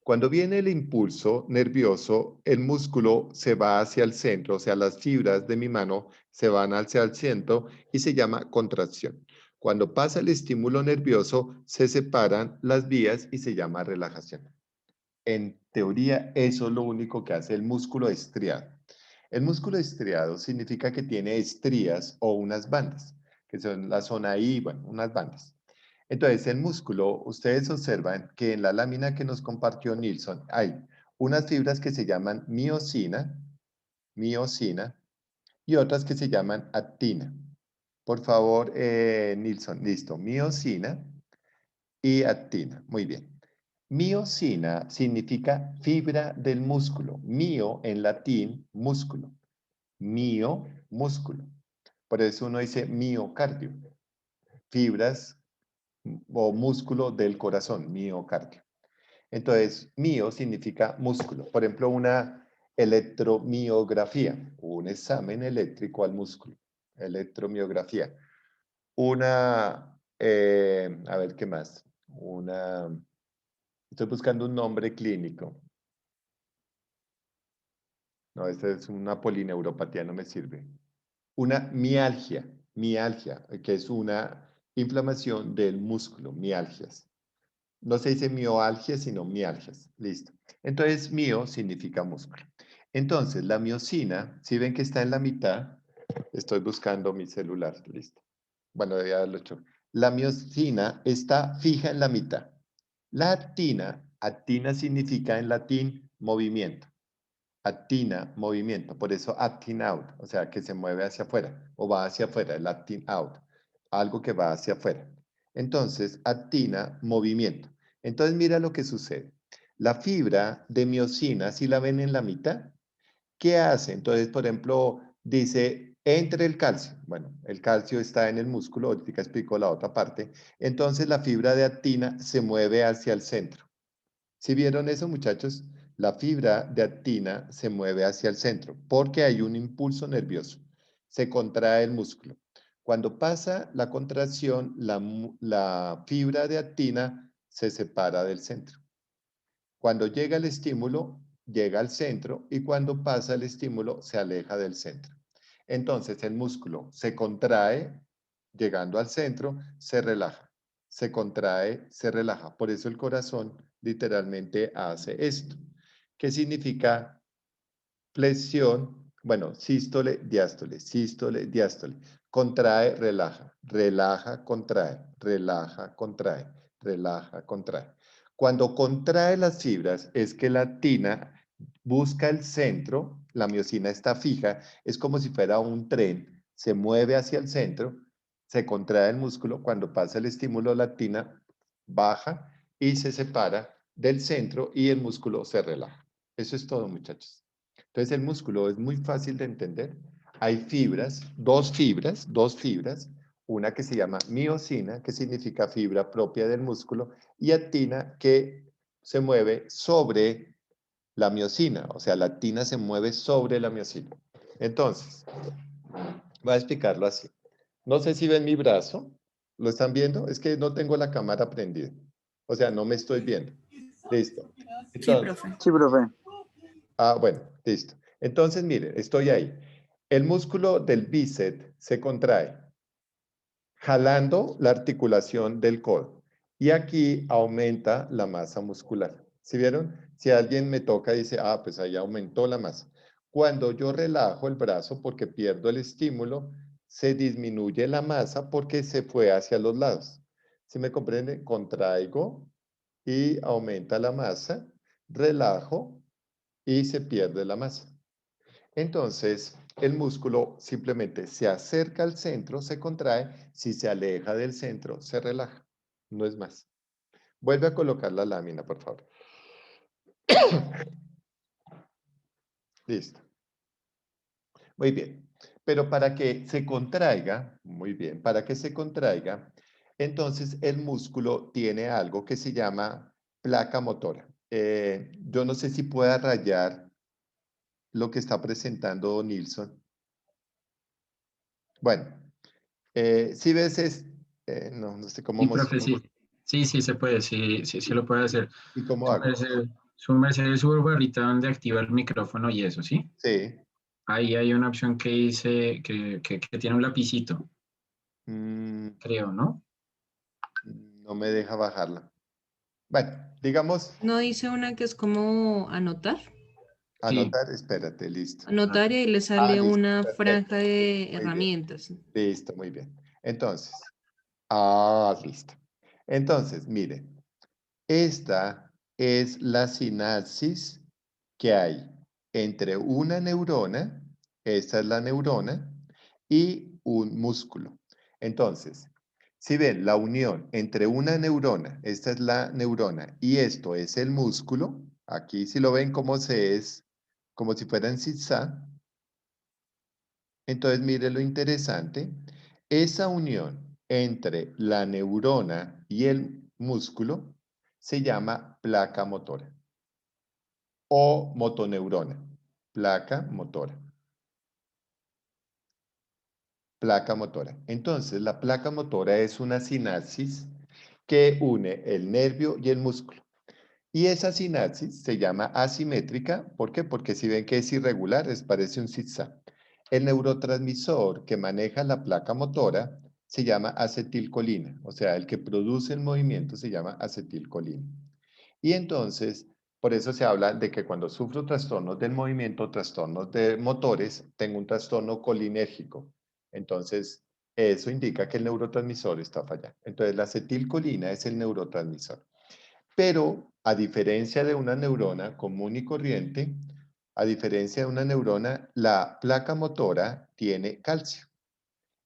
A: Cuando viene el impulso nervioso, el músculo se va hacia el centro, o sea, las fibras de mi mano se van hacia el centro y se llama contracción. Cuando pasa el estímulo nervioso, se separan las vías y se llama relajación. En teoría, eso es lo único que hace el músculo estriado. El músculo estriado significa que tiene estrías o unas bandas, que son la zona I, bueno, unas bandas. Entonces, el músculo, ustedes observan que en la lámina que nos compartió Nilsson hay unas fibras que se llaman miosina, y otras que se llaman actina. Por favor, Nilsson, listo, miosina y actina, muy bien. Miosina significa fibra del músculo. Mio en latín, músculo. Mio, músculo. Por eso uno dice miocardio. Fibras o músculo del corazón, miocardio. Entonces, mio significa músculo. Por ejemplo, una electromiografía, un examen eléctrico al músculo. Electromiografía. Una, a ver, ¿qué más? Estoy buscando un nombre clínico. No, esta es una polineuropatía, no me sirve. Una mialgia, que es una inflamación del músculo, mialgias. No se dice mioalgia, sino mialgias. Listo. Entonces, mio significa músculo. Entonces, la miosina, si ven que está en la mitad, estoy buscando mi celular. Listo. Bueno, ya lo he hecho. La miosina está fija en la mitad. La actina significa en latín movimiento. Actina, movimiento. Por eso acting out, o sea, que se mueve hacia afuera o va hacia afuera, el acting out. Algo que va hacia afuera. Entonces, actina, movimiento. Entonces, mira lo que sucede. La fibra de miosina, si la ven en la mitad, ¿qué hace? Entonces, por ejemplo, dice, entre el calcio. Bueno, el calcio está en el músculo, ahorita explico la otra parte. Entonces, la fibra de actina se mueve hacia el centro. ¿Sí vieron eso, muchachos? La fibra de actina se mueve hacia el centro porque hay un impulso nervioso. Se contrae el músculo. Cuando pasa la contracción, la fibra de actina se separa del centro. Cuando llega el estímulo, llega al centro y cuando pasa el estímulo, se aleja del centro. Entonces, el músculo se contrae, llegando al centro, se relaja. Se contrae, se relaja. Por eso el corazón literalmente hace esto. ¿Qué significa flexión? Bueno, sístole, diástole, sístole, diástole. Contrae, relaja, relaja, contrae, relaja, contrae, relaja, contrae. Cuando contrae las fibras es que la actina busca el centro, la miosina está fija, es como si fuera un tren, se mueve hacia el centro, se contrae el músculo, cuando pasa el estímulo la actina baja y se separa del centro y el músculo se relaja. Eso es todo, muchachos. Entonces el músculo es muy fácil de entender. Hay fibras, dos fibras, una que se llama miosina, que significa fibra propia del músculo, y actina, que se mueve sobre la miosina, o sea, la actina se mueve sobre la miosina. Entonces, voy a explicarlo así. No sé si ven mi brazo, ¿lo están viendo? Es que no tengo la cámara prendida, o sea, no me estoy viendo. Listo. Entonces,
L: Sí, profe.
A: bueno, listo. Entonces, miren, estoy ahí. El músculo del bíceps se contrae, jalando la articulación del codo. Y aquí aumenta la masa muscular. ¿Sí vieron? Si alguien me toca y dice, pues ahí aumentó la masa. Cuando yo relajo el brazo porque pierdo el estímulo, se disminuye la masa porque se fue hacia los lados. ¿Sí me comprende? Contraigo y aumenta la masa, relajo y se pierde la masa. Entonces, el músculo simplemente se acerca al centro, se contrae, si se aleja del centro, se relaja. No es más. Vuelve a colocar la lámina, por favor. Listo. Muy bien. Pero para que se contraiga, muy bien, para que se contraiga, entonces el músculo tiene algo que se llama placa motora. Yo no sé si pueda rayar lo que está presentando Nilsson. Bueno, si ves, no sé cómo
M: Sí, profe,
A: mostrar.
M: sí, se puede, sí lo puede hacer.
A: ¿Y cómo hago?
M: Su merced es su barrita donde activa el micrófono y eso, ¿sí?
A: Sí.
M: Ahí hay una opción que dice que tiene un lapicito. Creo, ¿no?
A: No me deja bajarla. Bueno, digamos.
K: ¿No dice una que es como anotar?
A: Anotar, espérate, listo.
K: Anotar y ahí le sale
A: listo,
K: una
A: perfecto.
K: franja de
A: Muy
K: herramientas.
A: Bien. Listo, muy bien. Entonces, listo. Entonces, miren, esta es la sinapsis que hay entre una neurona, esta es la neurona, y un músculo. Entonces, Si ven la unión entre una neurona, esta es la neurona, y esto es el músculo, aquí si lo ven como como si fuera en zigzag. Entonces mire lo interesante, esa unión entre la neurona y el músculo se llama placa motora o motoneurona, placa motora. Placa motora. Entonces, la placa motora es una sinapsis que une el nervio y el músculo. Y esa sinapsis se llama asimétrica. ¿Por qué? Porque si ven que es irregular, parece un zigzag. El neurotransmisor que maneja la placa motora se llama acetilcolina. O sea, el que produce el movimiento se llama acetilcolina. Y entonces, por eso se habla de que cuando sufro trastornos del movimiento, trastornos de motores, tengo un trastorno colinérgico. Entonces, eso indica que el neurotransmisor está fallando. Entonces, la acetilcolina es el neurotransmisor. Pero, a diferencia de una neurona común y corriente, a diferencia de una neurona, la placa motora tiene calcio.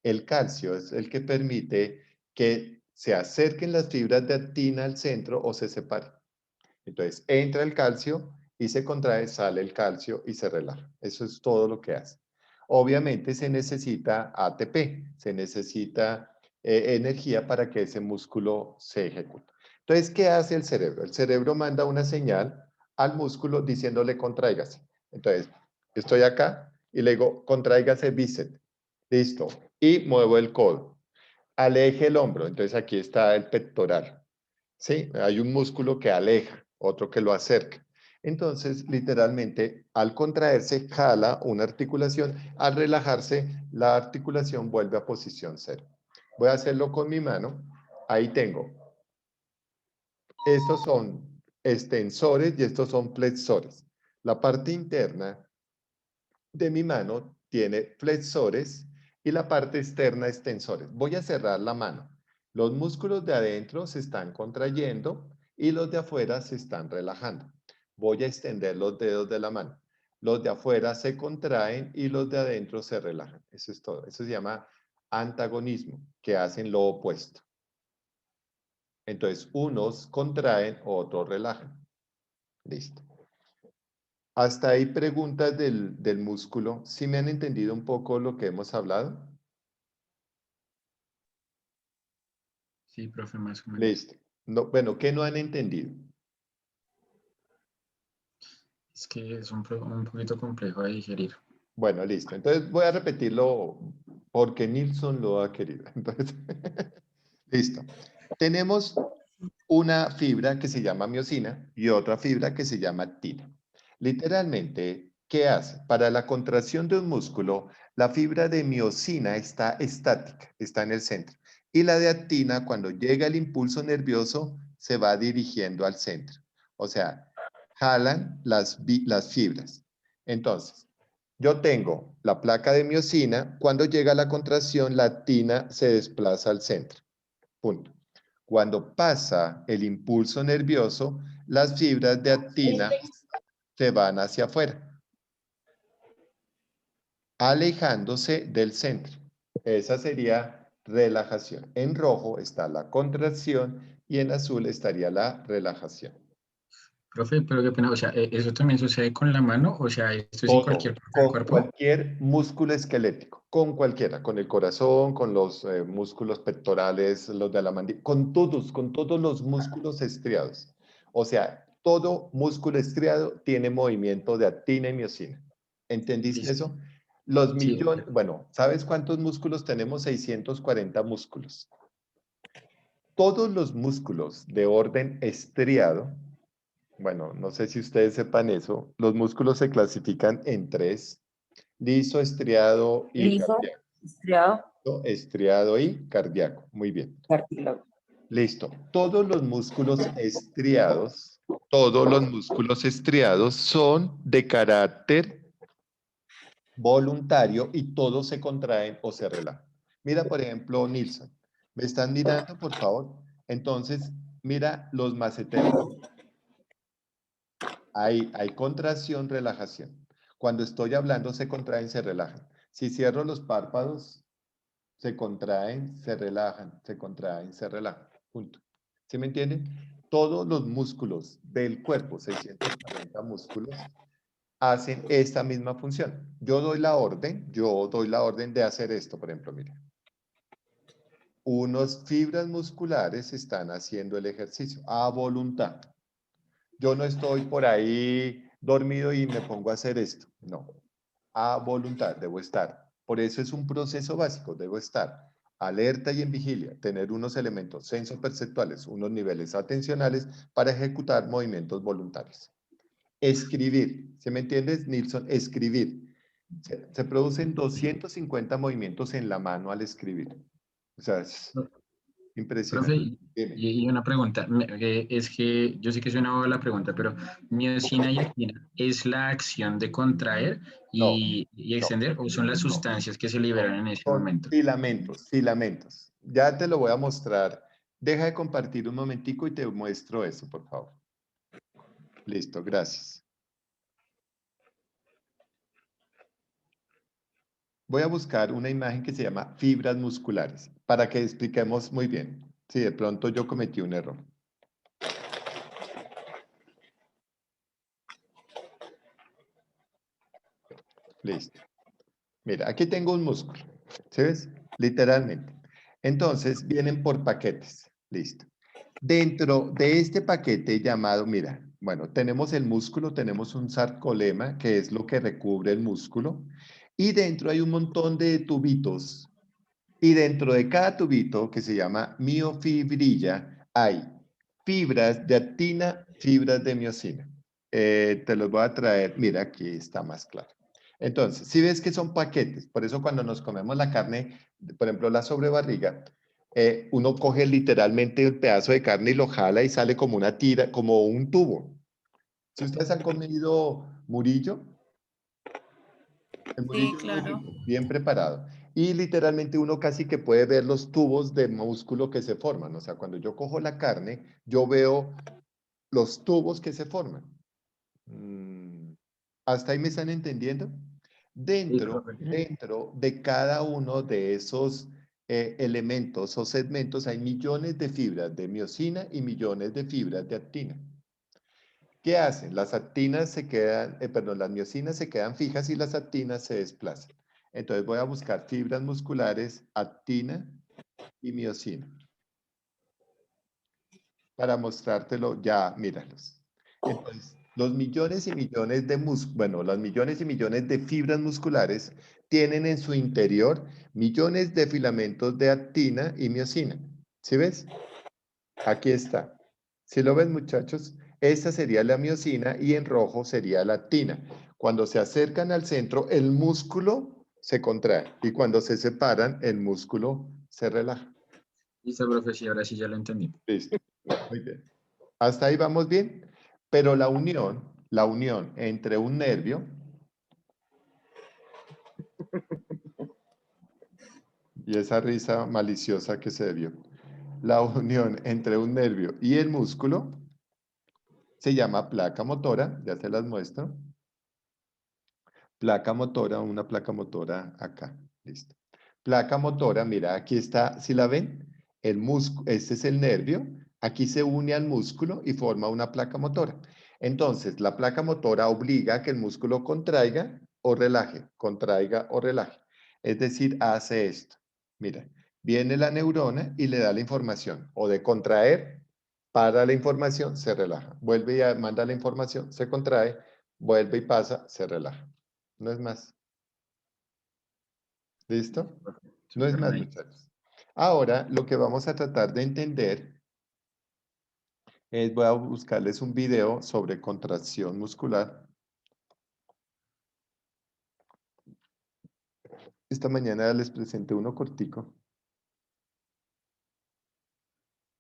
A: El calcio es el que permite que se acerquen las fibras de actina al centro o se separen. Entonces, entra el calcio y se contrae, sale el calcio y se relaja. Eso es todo lo que hace. Obviamente se necesita ATP, se necesita energía para que ese músculo se ejecute. Entonces, ¿qué hace el cerebro? El cerebro manda una señal al músculo diciéndole contráigase. Entonces, estoy acá y le digo contráigase bíceps. Listo. Y muevo el codo. Aleje el hombro. Entonces, aquí está el pectoral. ¿Sí? Hay un músculo que aleja, otro que lo acerca. Entonces, literalmente, al contraerse, jala una articulación. Al relajarse, la articulación vuelve a posición cero. Voy a hacerlo con mi mano. Ahí tengo. Estos son extensores y estos son flexores. La parte interna de mi mano tiene flexores y la parte externa extensores. Voy a cerrar la mano. Los músculos de adentro se están contrayendo y los de afuera se están relajando. Voy a extender los dedos de la mano. Los de afuera se contraen y los de adentro se relajan. Eso es todo. Eso se llama antagonismo, que hacen lo opuesto. Entonces, unos contraen, otros relajan. Listo. Hasta ahí preguntas del músculo. ¿Sí me han entendido un poco lo que hemos hablado?
M: Sí, profe, más o menos.
A: Listo. No, bueno, ¿qué no han entendido?
M: Es que es un poquito complejo de digerir.
A: Bueno, listo. Entonces voy a repetirlo porque Nilsson lo ha querido. Entonces, listo. Tenemos una fibra que se llama miosina y otra fibra que se llama actina. Literalmente, ¿qué hace? Para la contracción de un músculo, la fibra de miosina está estática, está en el centro. Y la de actina, cuando llega el impulso nervioso, se va dirigiendo al centro. O sea, jalan las fibras. Entonces, yo tengo la placa de miosina, cuando llega la contracción, la actina se desplaza al centro. Punto. Cuando pasa el impulso nervioso, las fibras de actina se van hacia afuera, alejándose del centro. Esa sería relajación. En rojo está la contracción y en azul estaría la relajación.
M: Profe, pero qué pena, o sea, ¿eso también sucede con la mano? O sea, ¿esto es en cualquier parte del cuerpo?
A: Con cualquier músculo esquelético, con cualquiera, con el corazón, con los músculos pectorales, los de la mandíbula, con todos los músculos estriados. O sea, todo músculo estriado tiene movimiento de actina y miosina. ¿Entendiste
M: Listo.
A: eso? Los millones, bueno, ¿sabes cuántos músculos tenemos? 640 músculos. Todos los músculos de orden estriado, bueno, no sé si ustedes sepan eso, los músculos se clasifican en tres: liso, estriado y cardíaco. Estriado y cardíaco. Muy bien. Listo. Todos los músculos estriados son de carácter voluntario y todos se contraen o se relajan. Mira, por ejemplo, Nilsson. ¿Me están mirando, por favor? Entonces, mira los maceteros. Hay contracción, relajación. Cuando estoy hablando se contraen, se relajan. Si cierro los párpados, se contraen, se relajan, se contraen, se relajan. Punto. ¿Sí me entienden? Todos los músculos del cuerpo, 640 músculos, hacen esta misma función. Yo doy la orden de hacer esto, por ejemplo, mira. Unas fibras musculares están haciendo el ejercicio a voluntad. Yo no estoy por ahí dormido y me pongo a hacer esto. No. A voluntad debo estar. Por eso es un proceso básico. Debo estar alerta y en vigilia. Tener unos elementos sensoperceptuales, unos niveles atencionales para ejecutar movimientos voluntarios. Escribir. ¿Se me entiendes, Nilsson? Escribir. Se producen 250 movimientos en la mano al escribir. O sea, es impresionante.
M: Profe, y una pregunta, es que yo sé que suena boba la pregunta, pero miosina y actina, ¿es la acción de contraer y extender o son las sustancias que se liberan en ese momento?
A: Filamentos. Ya te lo voy a mostrar. Deja de compartir un momentico y te muestro eso, por favor. Listo, gracias. Voy a buscar una imagen que se llama fibras musculares, para que expliquemos muy bien. Si de pronto yo cometí un error. Listo. Mira, aquí tengo un músculo. ¿Sí ves? Literalmente. Entonces, vienen por paquetes. Listo. Dentro de este paquete llamado, mira, bueno, tenemos el músculo, tenemos un sarcolema, que es lo que recubre el músculo, y dentro hay un montón de tubitos, y dentro de cada tubito, que se llama miofibrilla, hay fibras de actina, fibras de miosina. Te los voy a traer, mira, aquí está más claro. Entonces, si ves que son paquetes, por eso cuando nos comemos la carne, por ejemplo, la sobrebarriga, uno coge literalmente el pedazo de carne y lo jala y sale como una tira, como un tubo. Si ustedes han comido murillo, el murillo es muy rico, bien preparado. Y literalmente uno casi que puede ver los tubos de músculo que se forman. O sea, cuando yo cojo la carne, yo veo los tubos que se forman. ¿Hasta ahí me están entendiendo? Dentro de cada uno de esos elementos o segmentos hay millones de fibras de miosina y millones de fibras de actina. ¿Qué hacen? Las actinas se quedan, las miosinas se quedan fijas y las actinas se desplazan. Entonces voy a buscar fibras musculares, actina y miosina. Para mostrártelo, ya, míralos. Entonces, los millones y millones de las millones y millones de fibras musculares tienen en su interior millones de filamentos de actina y miosina. ¿Sí ves? Aquí está. ¿Sí lo ven, muchachos? Esta sería la miosina y en rojo sería la actina. Cuando se acercan al centro, el músculo se contrae y cuando se separan, el músculo se relaja.
M: Listo, profe, sí, ahora sí ya lo entendí.
A: Listo. Muy bien. Hasta ahí vamos bien. Pero la unión entre un nervio y esa risa maliciosa que se debió. La unión entre un nervio y el músculo se llama placa motora, ya se las muestro. Placa motora, una placa motora acá, listo. Placa motora, mira, aquí está, ¿sí la ven? El músculo, este es el nervio, aquí se une al músculo y forma una placa motora. Entonces, la placa motora obliga a que el músculo contraiga o relaje, contraiga o relaje. Es decir, hace esto. Mira, viene la neurona y le da la información, o de contraer, para la información, se relaja. Vuelve y manda la información, se contrae, vuelve y pasa, se relaja. No es más. ¿Listo? No es más, muchachos. Ahora, lo que vamos a tratar de entender es, voy a buscarles un video sobre contracción muscular. Esta mañana les presenté uno cortico.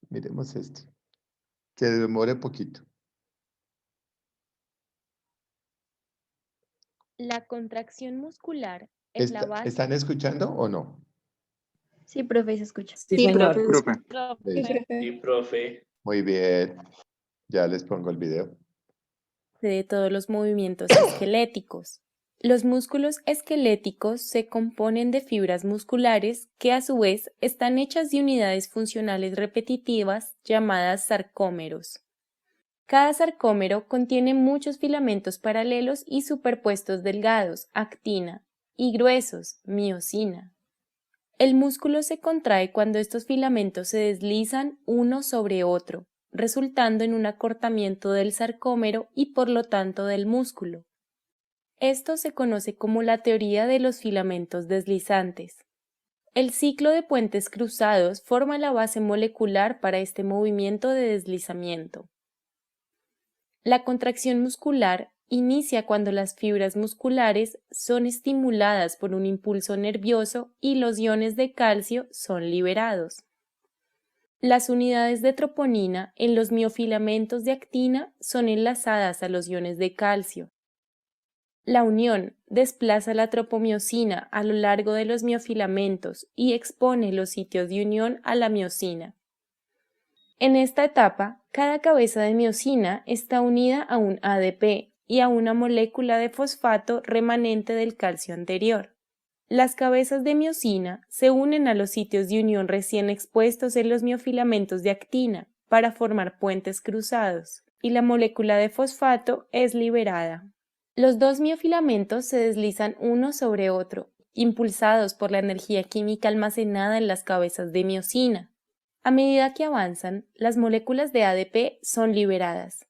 A: Miremos este, que demore poquito.
T: La contracción muscular es la base.
A: ¿Están escuchando o no?
T: Sí, profe, se escucha.
R: Sí, profe.
P: Sí, profe.
A: Muy bien. Ya les pongo el video.
T: De todos los movimientos esqueléticos.
U: Los músculos esqueléticos se componen de fibras musculares que a su vez están hechas de unidades funcionales repetitivas llamadas sarcómeros. Cada sarcómero contiene muchos filamentos paralelos y superpuestos delgados, actina, y gruesos, miosina. El músculo se contrae cuando estos filamentos se deslizan uno sobre otro, resultando en un acortamiento del sarcómero y por lo tanto del músculo. Esto se conoce como la teoría de los filamentos deslizantes. El ciclo de puentes cruzados forma la base molecular para este movimiento de deslizamiento. La contracción muscular inicia cuando las fibras musculares son estimuladas por un impulso nervioso y los iones de calcio son liberados. Las unidades de troponina en los miofilamentos de actina son enlazadas a los iones de calcio. La unión desplaza la tropomiosina a lo largo de los miofilamentos y expone los sitios de unión a la miosina. En esta etapa, cada cabeza de miosina está unida a un ADP y a una molécula de fosfato remanente del calcio anterior. Las cabezas de miosina se unen a los sitios de unión recién expuestos en los miofilamentos de actina para formar puentes cruzados, y la molécula de fosfato es liberada. Los dos miofilamentos se deslizan uno sobre otro, impulsados por la energía química almacenada en las cabezas de miosina. A medida que avanzan, las moléculas de ADP son liberadas.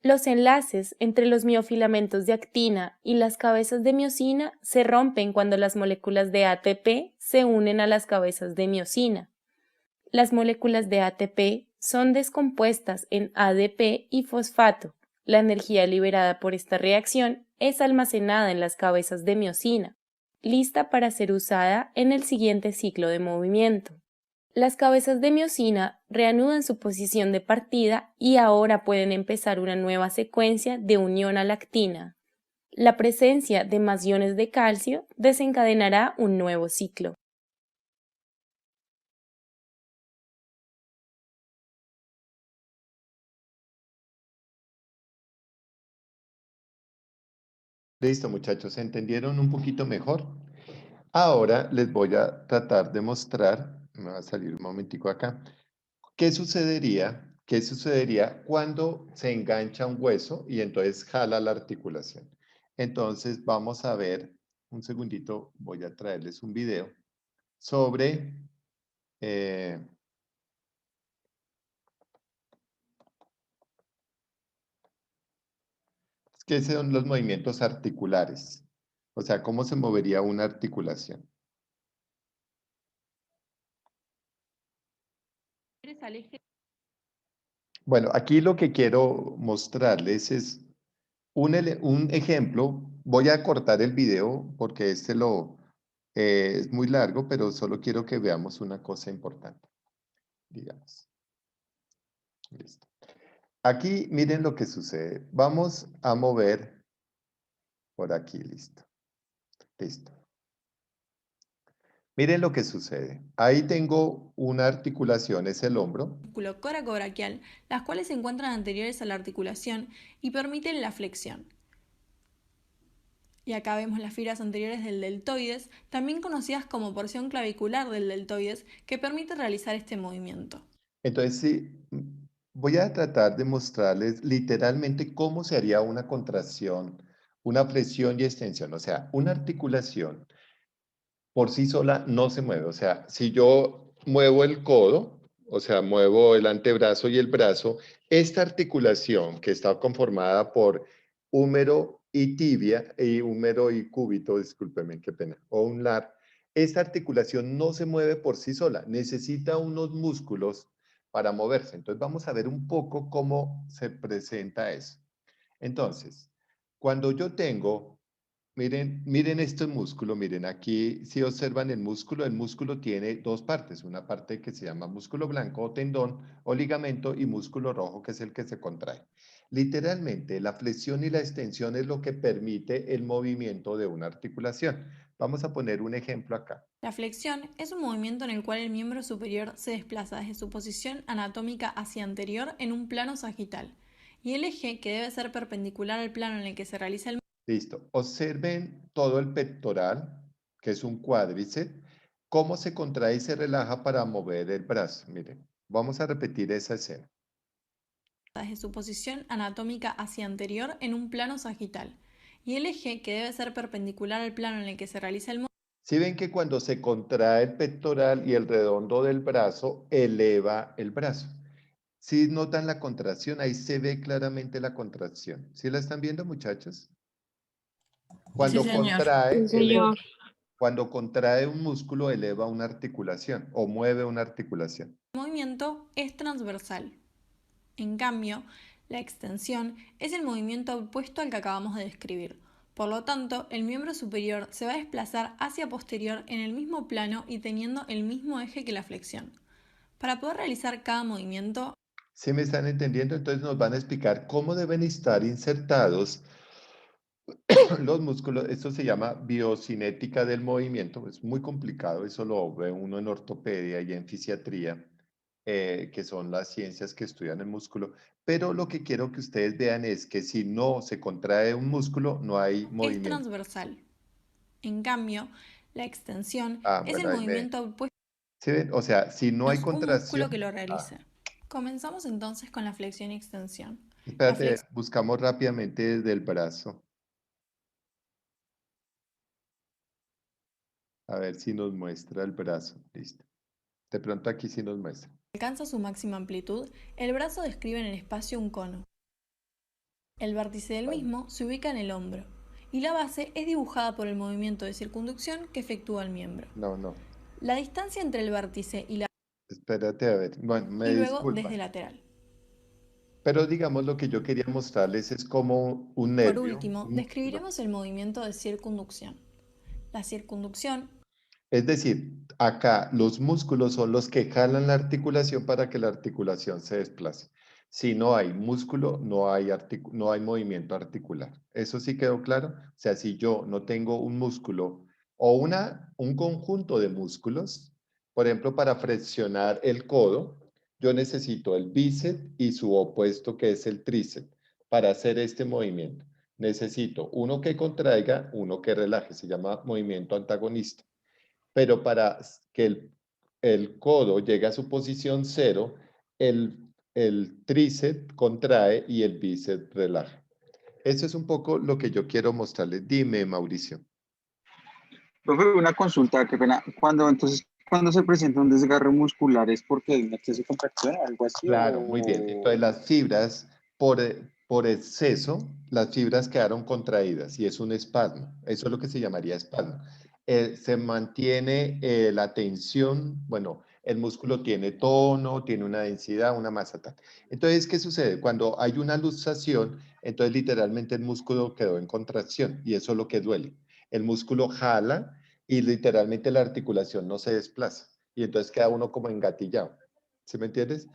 U: Los enlaces entre los miofilamentos de actina y las cabezas de miosina se rompen cuando las moléculas de ATP se unen a las cabezas de miosina. Las moléculas de ATP son descompuestas en ADP y fosfato. La energía liberada por esta reacción es almacenada en las cabezas de miosina, lista para ser usada en el siguiente ciclo de movimiento. Las cabezas de miosina reanudan su posición de partida y ahora pueden empezar una nueva secuencia de unión a la actina. La presencia de más iones de calcio desencadenará un nuevo ciclo.
A: Listo, muchachos, ¿se entendieron un poquito mejor? Ahora les voy a tratar de mostrar, me va a salir un momentico acá, ¿qué sucedería cuando se engancha un hueso y entonces jala la articulación? Entonces vamos a ver, un segundito, voy a traerles un video sobre ¿qué son los movimientos articulares? O sea, ¿cómo se movería una articulación? Bueno, aquí lo que quiero mostrarles es un ejemplo. Voy a cortar el video porque es muy largo, pero solo quiero que veamos una cosa importante, digamos. Listo. Aquí miren lo que sucede. Vamos a mover por aquí, listo. Listo. Miren lo que sucede. Ahí tengo una articulación, es el hombro.
V: Músculo coracobraquial, las cuales se encuentran anteriores a la articulación y permiten la flexión. Y acá vemos las fibras anteriores del deltoides, también conocidas como porción clavicular del deltoides, que permite realizar este movimiento.
A: Entonces, sí, voy a tratar de mostrarles literalmente cómo se haría una contracción, una flexión y extensión. O sea, una articulación por sí sola no se mueve. O sea, si yo muevo el codo, o sea, muevo el antebrazo y el brazo, esta articulación que está conformada por húmero y tibia, y húmero y cúbito, discúlpeme, qué pena, o un lar, esta articulación no se mueve por sí sola, necesita unos músculos para moverse. Entonces vamos a ver un poco cómo se presenta eso. Entonces, cuando yo tengo, miren este músculo, miren aquí, si observan el músculo tiene dos partes, una parte que se llama músculo blanco o tendón o ligamento y músculo rojo que es el que se contrae. Literalmente, la flexión y la extensión es lo que permite el movimiento de una articulación. Vamos a poner un ejemplo acá.
V: La flexión es un movimiento en el cual el miembro superior se desplaza desde su posición anatómica hacia anterior en un plano sagital, y el eje, que debe ser perpendicular al plano en el que se realiza el
A: Listo. Observen todo el pectoral, que es un cuádriceps, cómo se contrae y se relaja para mover el brazo. Miren, vamos a repetir esa escena.
V: Desde su posición anatómica hacia anterior en un plano sagital, y el eje, que debe ser perpendicular al plano en el que se realiza el movimiento.
A: Si ven que cuando se contrae el pectoral y el redondo del brazo, eleva el brazo. Si notan la contracción, ahí se ve claramente la contracción. ¿Sí la están viendo, muchachos? Cuando
D: Sí, señor.
A: contrae,
D: Sí, señor.
A: cuando contrae un músculo, eleva una articulación o mueve una articulación.
V: El movimiento es transversal. En cambio, la extensión es el movimiento opuesto al que acabamos de describir. Por lo tanto, el miembro superior se va a desplazar hacia posterior en el mismo plano y teniendo el mismo eje que la flexión. Para poder realizar cada movimiento...
A: ¿Sí me están entendiendo? Entonces nos van a explicar cómo deben estar insertados los músculos. Esto se llama biocinética del movimiento. Es muy complicado, eso lo ve uno en ortopedia y en fisiatría, que son las ciencias que estudian el músculo. Pero lo que quiero que ustedes vean es que si no se contrae un músculo, no hay movimiento.
V: Es transversal. En cambio, la extensión es
A: bueno,
V: el movimiento opuesto.
A: ¿Sí ven? O sea, si no hay
V: Un
A: contracción...
V: músculo que lo realice. Comenzamos entonces con la flexión y extensión.
A: Espérate, buscamos rápidamente desde el brazo. A ver si nos muestra el brazo. Listo. De pronto aquí sí nos muestra.
V: Alcanza su máxima amplitud, el brazo describe en el espacio un cono. El vértice del mismo se ubica en el hombro y la base es dibujada por el movimiento de circunducción que efectúa el miembro.
A: No.
V: La distancia entre el vértice y la...
A: Espérate, a ver. Bueno,
V: y luego
A: disculpa.
V: desde lateral.
A: Pero digamos lo que yo quería mostrarles es como un nervio.
V: Por último, describiremos el movimiento de circunducción. La circunducción...
A: Es decir, acá los músculos son los que jalan la articulación para que la articulación se desplace. Si no hay músculo, no hay movimiento articular. ¿Eso sí quedó claro? O sea, si yo no tengo un músculo o un conjunto de músculos, por ejemplo, para flexionar el codo, yo necesito el bíceps y su opuesto, que es el tríceps, para hacer este movimiento. Necesito uno que contraiga, uno que relaje. Se llama movimiento antagonista. Pero para que el codo llegue a su posición 0, el tríceps contrae y el bíceps relaja. Eso es un poco lo que yo quiero mostrarles. Dime, Mauricio.
L: Profe, una consulta, qué pena. Cuando se presenta un desgarro muscular es porque hay un exceso de contracción o algo así.
A: Claro, muy bien. Entonces las fibras, por exceso, las fibras quedaron contraídas y es un espasmo. Eso es lo que se llamaría espasmo. Se mantiene la tensión, bueno, el músculo tiene tono, tiene una densidad, una masa tal. Entonces, ¿qué sucede? Cuando hay una luxación, entonces literalmente el músculo quedó en contracción y eso es lo que duele. El músculo jala y literalmente la articulación no se desplaza y entonces queda uno como engatillado. ¿Sí me entiendes?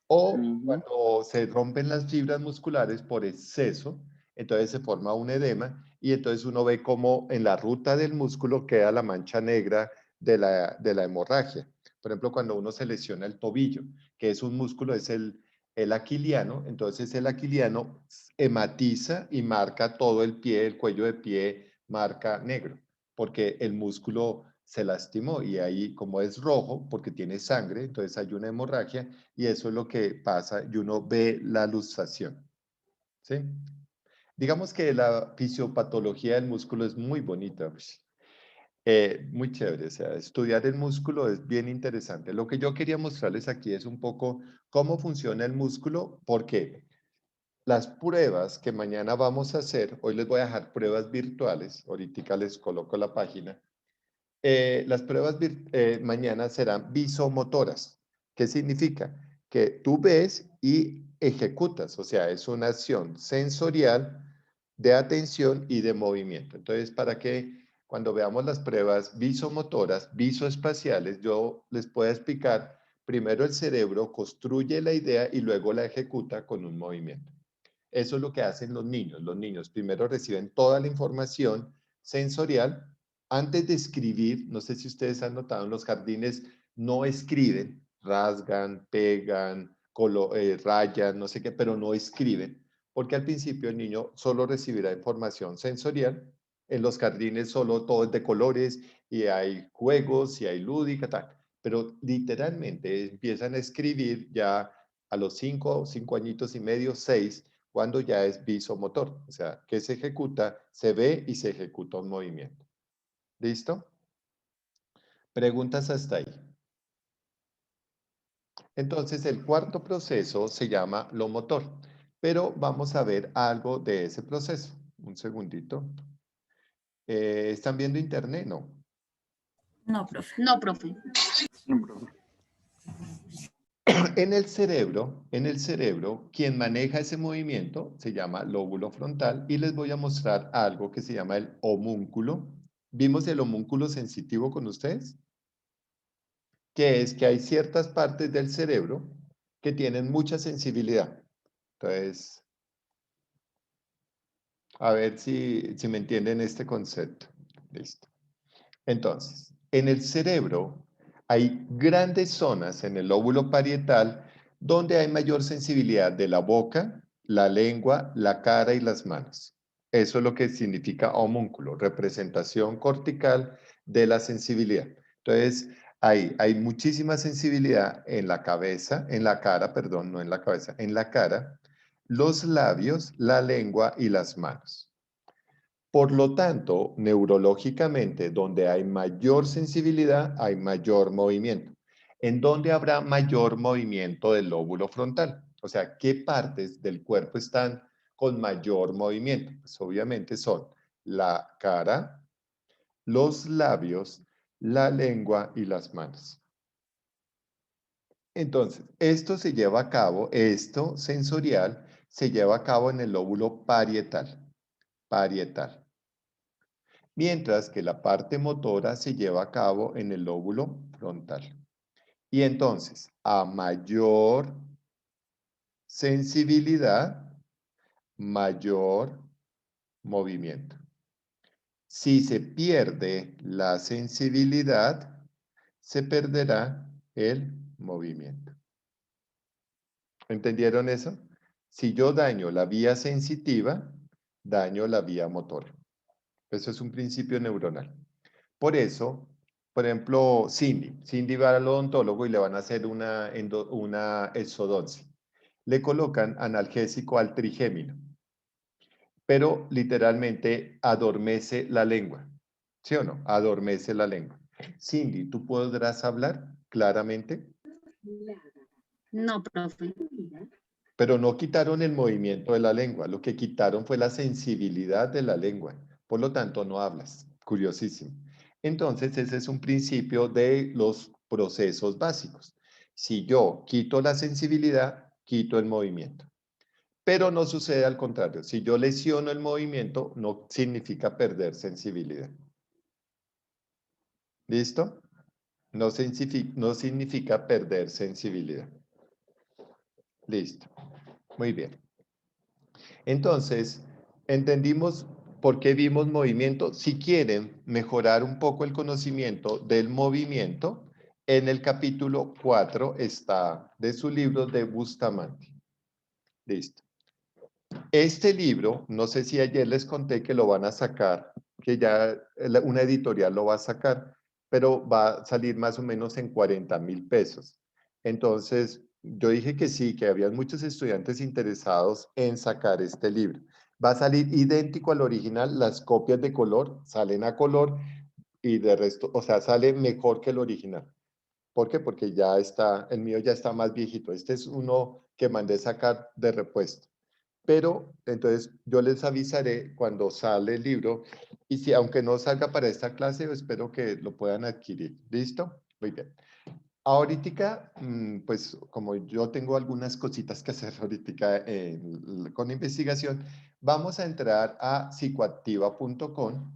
A: O cuando se rompen las fibras musculares por exceso, entonces se forma un edema y entonces uno ve como en la ruta del músculo queda la mancha negra de la hemorragia. Por ejemplo, cuando uno se lesiona el tobillo, que es un músculo, es el aquiliano, entonces el aquiliano hematiza y marca todo el pie, el cuello de pie marca negro, porque el músculo se lastimó y ahí como es rojo porque tiene sangre, entonces hay una hemorragia y eso es lo que pasa y uno ve la luxación. ¿Sí? Digamos que la fisiopatología del músculo es muy bonita, muy chévere, o sea, estudiar el músculo es bien interesante. Lo que yo quería mostrarles aquí es un poco cómo funciona el músculo, porque las pruebas que mañana vamos a hacer, hoy les voy a dejar pruebas virtuales, ahorita les coloco la página. Las pruebas mañana serán visomotoras. ¿Qué significa? Que tú ves y ejecutas, o sea, es una acción sensorial de atención y de movimiento. Entonces, para que cuando veamos las pruebas visomotoras, visoespaciales, yo les pueda explicar, primero el cerebro construye la idea y luego la ejecuta con un movimiento. Eso es lo que hacen los niños. Los niños primero reciben toda la información sensorial. Antes de escribir, no sé si ustedes han notado, en los jardines no escriben, rasgan, pegan, rayan, no sé qué, pero no escriben, porque al principio el niño solo recibirá información sensorial. En los jardines solo todo es de colores y hay juegos y hay lúdica, tal. Pero literalmente empiezan a escribir ya a los 5 añitos y medio, 6, cuando ya es visomotor. O sea, que se ejecuta, se ve y se ejecuta un movimiento. ¿Listo? Preguntas hasta ahí. Entonces, el cuarto proceso se llama lo motor, pero vamos a ver algo de ese proceso. Un segundito. ¿Están viendo internet? No.
O: No, profe. No, profe.
A: En el cerebro, quien maneja ese movimiento se llama lóbulo frontal y les voy a mostrar algo que se llama el homúnculo. ¿Vimos el homúnculo sensitivo con ustedes? Que es que hay ciertas partes del cerebro que tienen mucha sensibilidad. Entonces, a ver si me entienden este concepto. Listo. Entonces, en el cerebro hay grandes zonas en el lóbulo parietal donde hay mayor sensibilidad de la boca, la lengua, la cara y las manos. Eso es lo que significa homúnculo, representación cortical de la sensibilidad. Entonces, hay muchísima sensibilidad en la cabeza, en la cara, perdón, no en la cabeza, en la cara, los labios, la lengua y las manos. Por lo tanto, neurológicamente, donde hay mayor sensibilidad, hay mayor movimiento. ¿En dónde habrá mayor movimiento del lóbulo frontal? O sea, ¿qué partes del cuerpo están con mayor movimiento? Pues obviamente son la cara, los labios, la lengua y las manos. Entonces, esto se lleva a cabo, esto sensorial, se lleva a cabo en el lóbulo parietal. Mientras que la parte motora se lleva a cabo en el lóbulo frontal. Y entonces, a mayor sensibilidad, mayor movimiento. Si se pierde la sensibilidad, se perderá el movimiento. ¿Entendieron eso? Si yo daño la vía sensitiva, daño la vía motora. Eso es un principio neuronal. Por eso, por ejemplo, Cindy va al odontólogo y le van a hacer una exodoncia. Le colocan analgésico al trigémino, pero literalmente adormece la lengua. ¿Sí o no? Adormece la lengua. Cindy, ¿tú podrás hablar claramente?
O: No, profe.
A: Pero no quitaron el movimiento de la lengua, lo que quitaron fue la sensibilidad de la lengua. Por lo tanto, no hablas. Curiosísimo. Entonces, ese es un principio de los procesos básicos. Si yo quito la sensibilidad, quito el movimiento. Pero no sucede al contrario. Si yo lesiono el movimiento, no significa perder sensibilidad. ¿Listo? No significa perder sensibilidad. Listo. Muy bien. Entonces, entendimos por qué vimos movimiento. Si quieren mejorar un poco el conocimiento del movimiento, en el capítulo 4 está de su libro de Bustamante. Listo. Este libro, no sé si ayer les conté que lo van a sacar, que ya una editorial lo va a sacar, pero va a salir más o menos en 40,000 pesos. Entonces, yo dije que sí, que había muchos estudiantes interesados en sacar este libro. Va a salir idéntico al original, las copias de color salen a color y de resto, o sea, sale mejor que el original. ¿Por qué? Porque ya está, el mío ya está más viejito. Este es uno que mandé sacar de repuesto. Pero entonces yo les avisaré cuando sale el libro y si aunque no salga para esta clase, espero que lo puedan adquirir. ¿Listo? Muy bien. Ahorita, pues como yo tengo algunas cositas que hacer ahorita con investigación, vamos a entrar a psicoactiva.com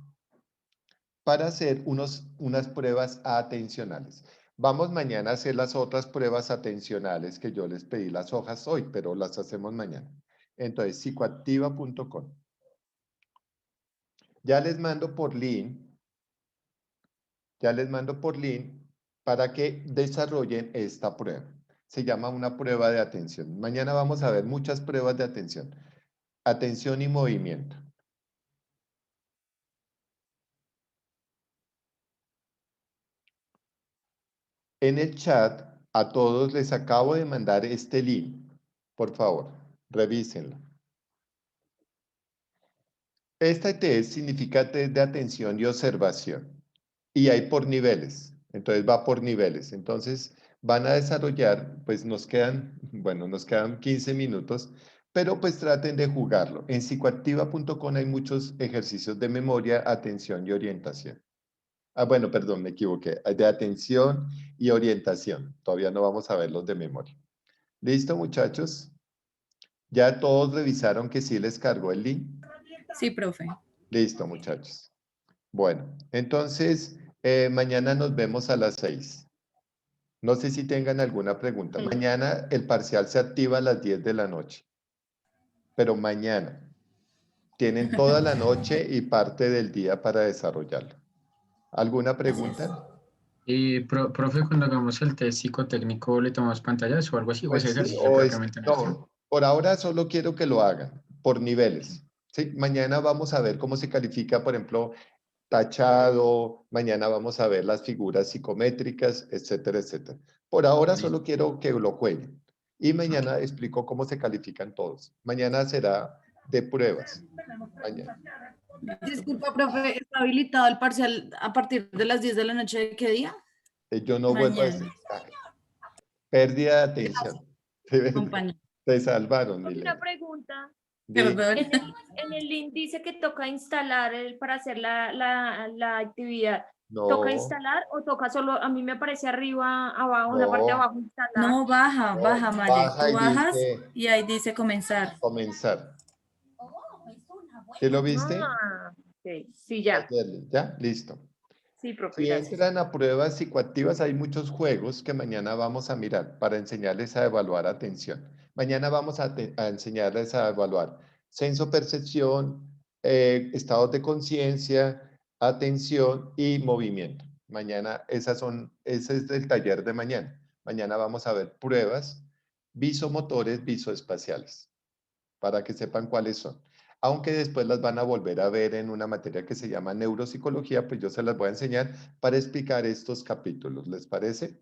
A: para hacer unas pruebas atencionales. Vamos mañana a hacer las otras pruebas atencionales que yo les pedí las hojas hoy, pero las hacemos mañana. Entonces, psicoactiva.com. Ya les mando por link para que desarrollen esta prueba. Se llama una prueba de atención. Mañana vamos a ver muchas pruebas de atención. atención y movimiento. En el chat a todos les acabo de mandar este link. Por favor, revísenlo. Este test significa test de atención y observación. Y hay por niveles. Entonces va por niveles. Entonces van a desarrollar, pues nos quedan 15 minutos, pero pues traten de jugarlo. En psicoactiva.com hay muchos ejercicios de memoria, atención y orientación. Bueno, perdón, me equivoqué. De atención y orientación. Todavía no vamos a ver los de memoria. ¿Listo, muchachos? ¿Ya todos revisaron que sí les cargó el link?
D: Sí, profe.
A: Listo, muchachos. Bueno, entonces mañana nos vemos a las 6. No sé si tengan alguna pregunta. Mañana el parcial se activa a las 10 de la noche. Pero mañana. Tienen toda la noche y parte del día para desarrollarlo. ¿Alguna pregunta?
M: Profe, cuando hagamos el test psicotécnico, ¿le tomamos pantallas o algo así? ¿O
A: Pues
M: ese
A: sí,
M: ejercicio propiamente
A: no, por ahora solo quiero que lo hagan por niveles. ¿Sí? Mañana vamos a ver cómo se califica, por ejemplo, tachado, mañana vamos a ver las figuras psicométricas, etcétera, etcétera. Por ahora solo quiero que lo jueguen. Y mañana explico cómo se califican todos. Mañana será de pruebas. Mañana.
D: Disculpa, profe, ¿está habilitado el parcial a partir de las 10 de la noche de qué día?
A: Yo no vuelvo a decir. Pérdida de atención. Te salvaron, Milena.
T: Una pregunta.
D: Perdón.
T: En el link dice que toca instalar para hacer la actividad.
A: No.
T: ¿Toca instalar o toca solo? A mí me aparece arriba, abajo, en la parte de abajo instalar.
D: No, baja, Maya.
A: Baja
D: Tú
A: y
D: bajas
A: dice,
D: y ahí dice comenzar.
A: Comenzar. ¿Sí lo viste?
T: Okay. Sí, ya.
A: ¿Ya? Listo.
T: Sí, profe,
A: Si
T: gracias.
A: entran a pruebas psicoactivas, hay muchos juegos que mañana vamos a mirar para enseñarles a evaluar atención. Mañana vamos a enseñarles a evaluar senso-percepción, estados de conciencia, atención y movimiento. Mañana, ese es el taller de mañana. Mañana vamos a ver pruebas visomotores, visoespaciales, para que sepan cuáles son. Aunque después las van a volver a ver en una materia que se llama neuropsicología, pues yo se las voy a enseñar para explicar estos capítulos. ¿Les parece?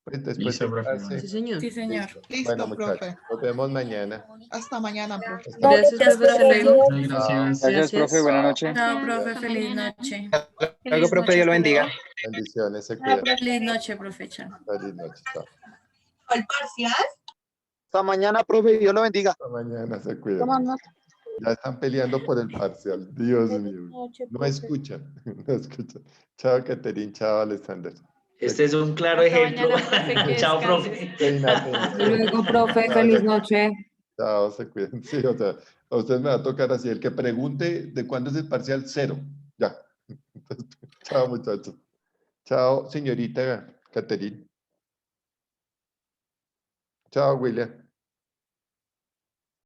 A: Pues después
M: Listo, profe.
K: Sí, señor.
D: Sí, señor.
N: Listo,
A: bueno,
N: profe.
A: muchachos, nos vemos mañana.
N: Hasta mañana, profe.
K: Gracias, profe. Hasta luego.
M: Gracias.
L: Gracias, profe. Buenas noches.
D: Chao, profe. Feliz noche.
G: Luego, profe, Dios lo bendiga.
A: Bendiciones, se cuidan.
D: Feliz noche, profe. Chao.
A: Feliz noche, chao.
R: ¿El parcial?
B: Hasta mañana, profe, Dios lo bendiga.
A: Hasta mañana, se cuidan. Ya están peleando por el parcial. Dios mío. No escuchan. No escuchan. Chao, Caterín. Chao, Alexander.
P: Este es un claro ejemplo. Chao, profe.
C: Luego, profe, feliz noche.
A: Chao, se cuidan. Sí, o sea, a usted me va a tocar así. El que pregunte de cuándo es el parcial, 0. Ya. Entonces, chao, muchachos. Chao, señorita Caterín. Chao, William.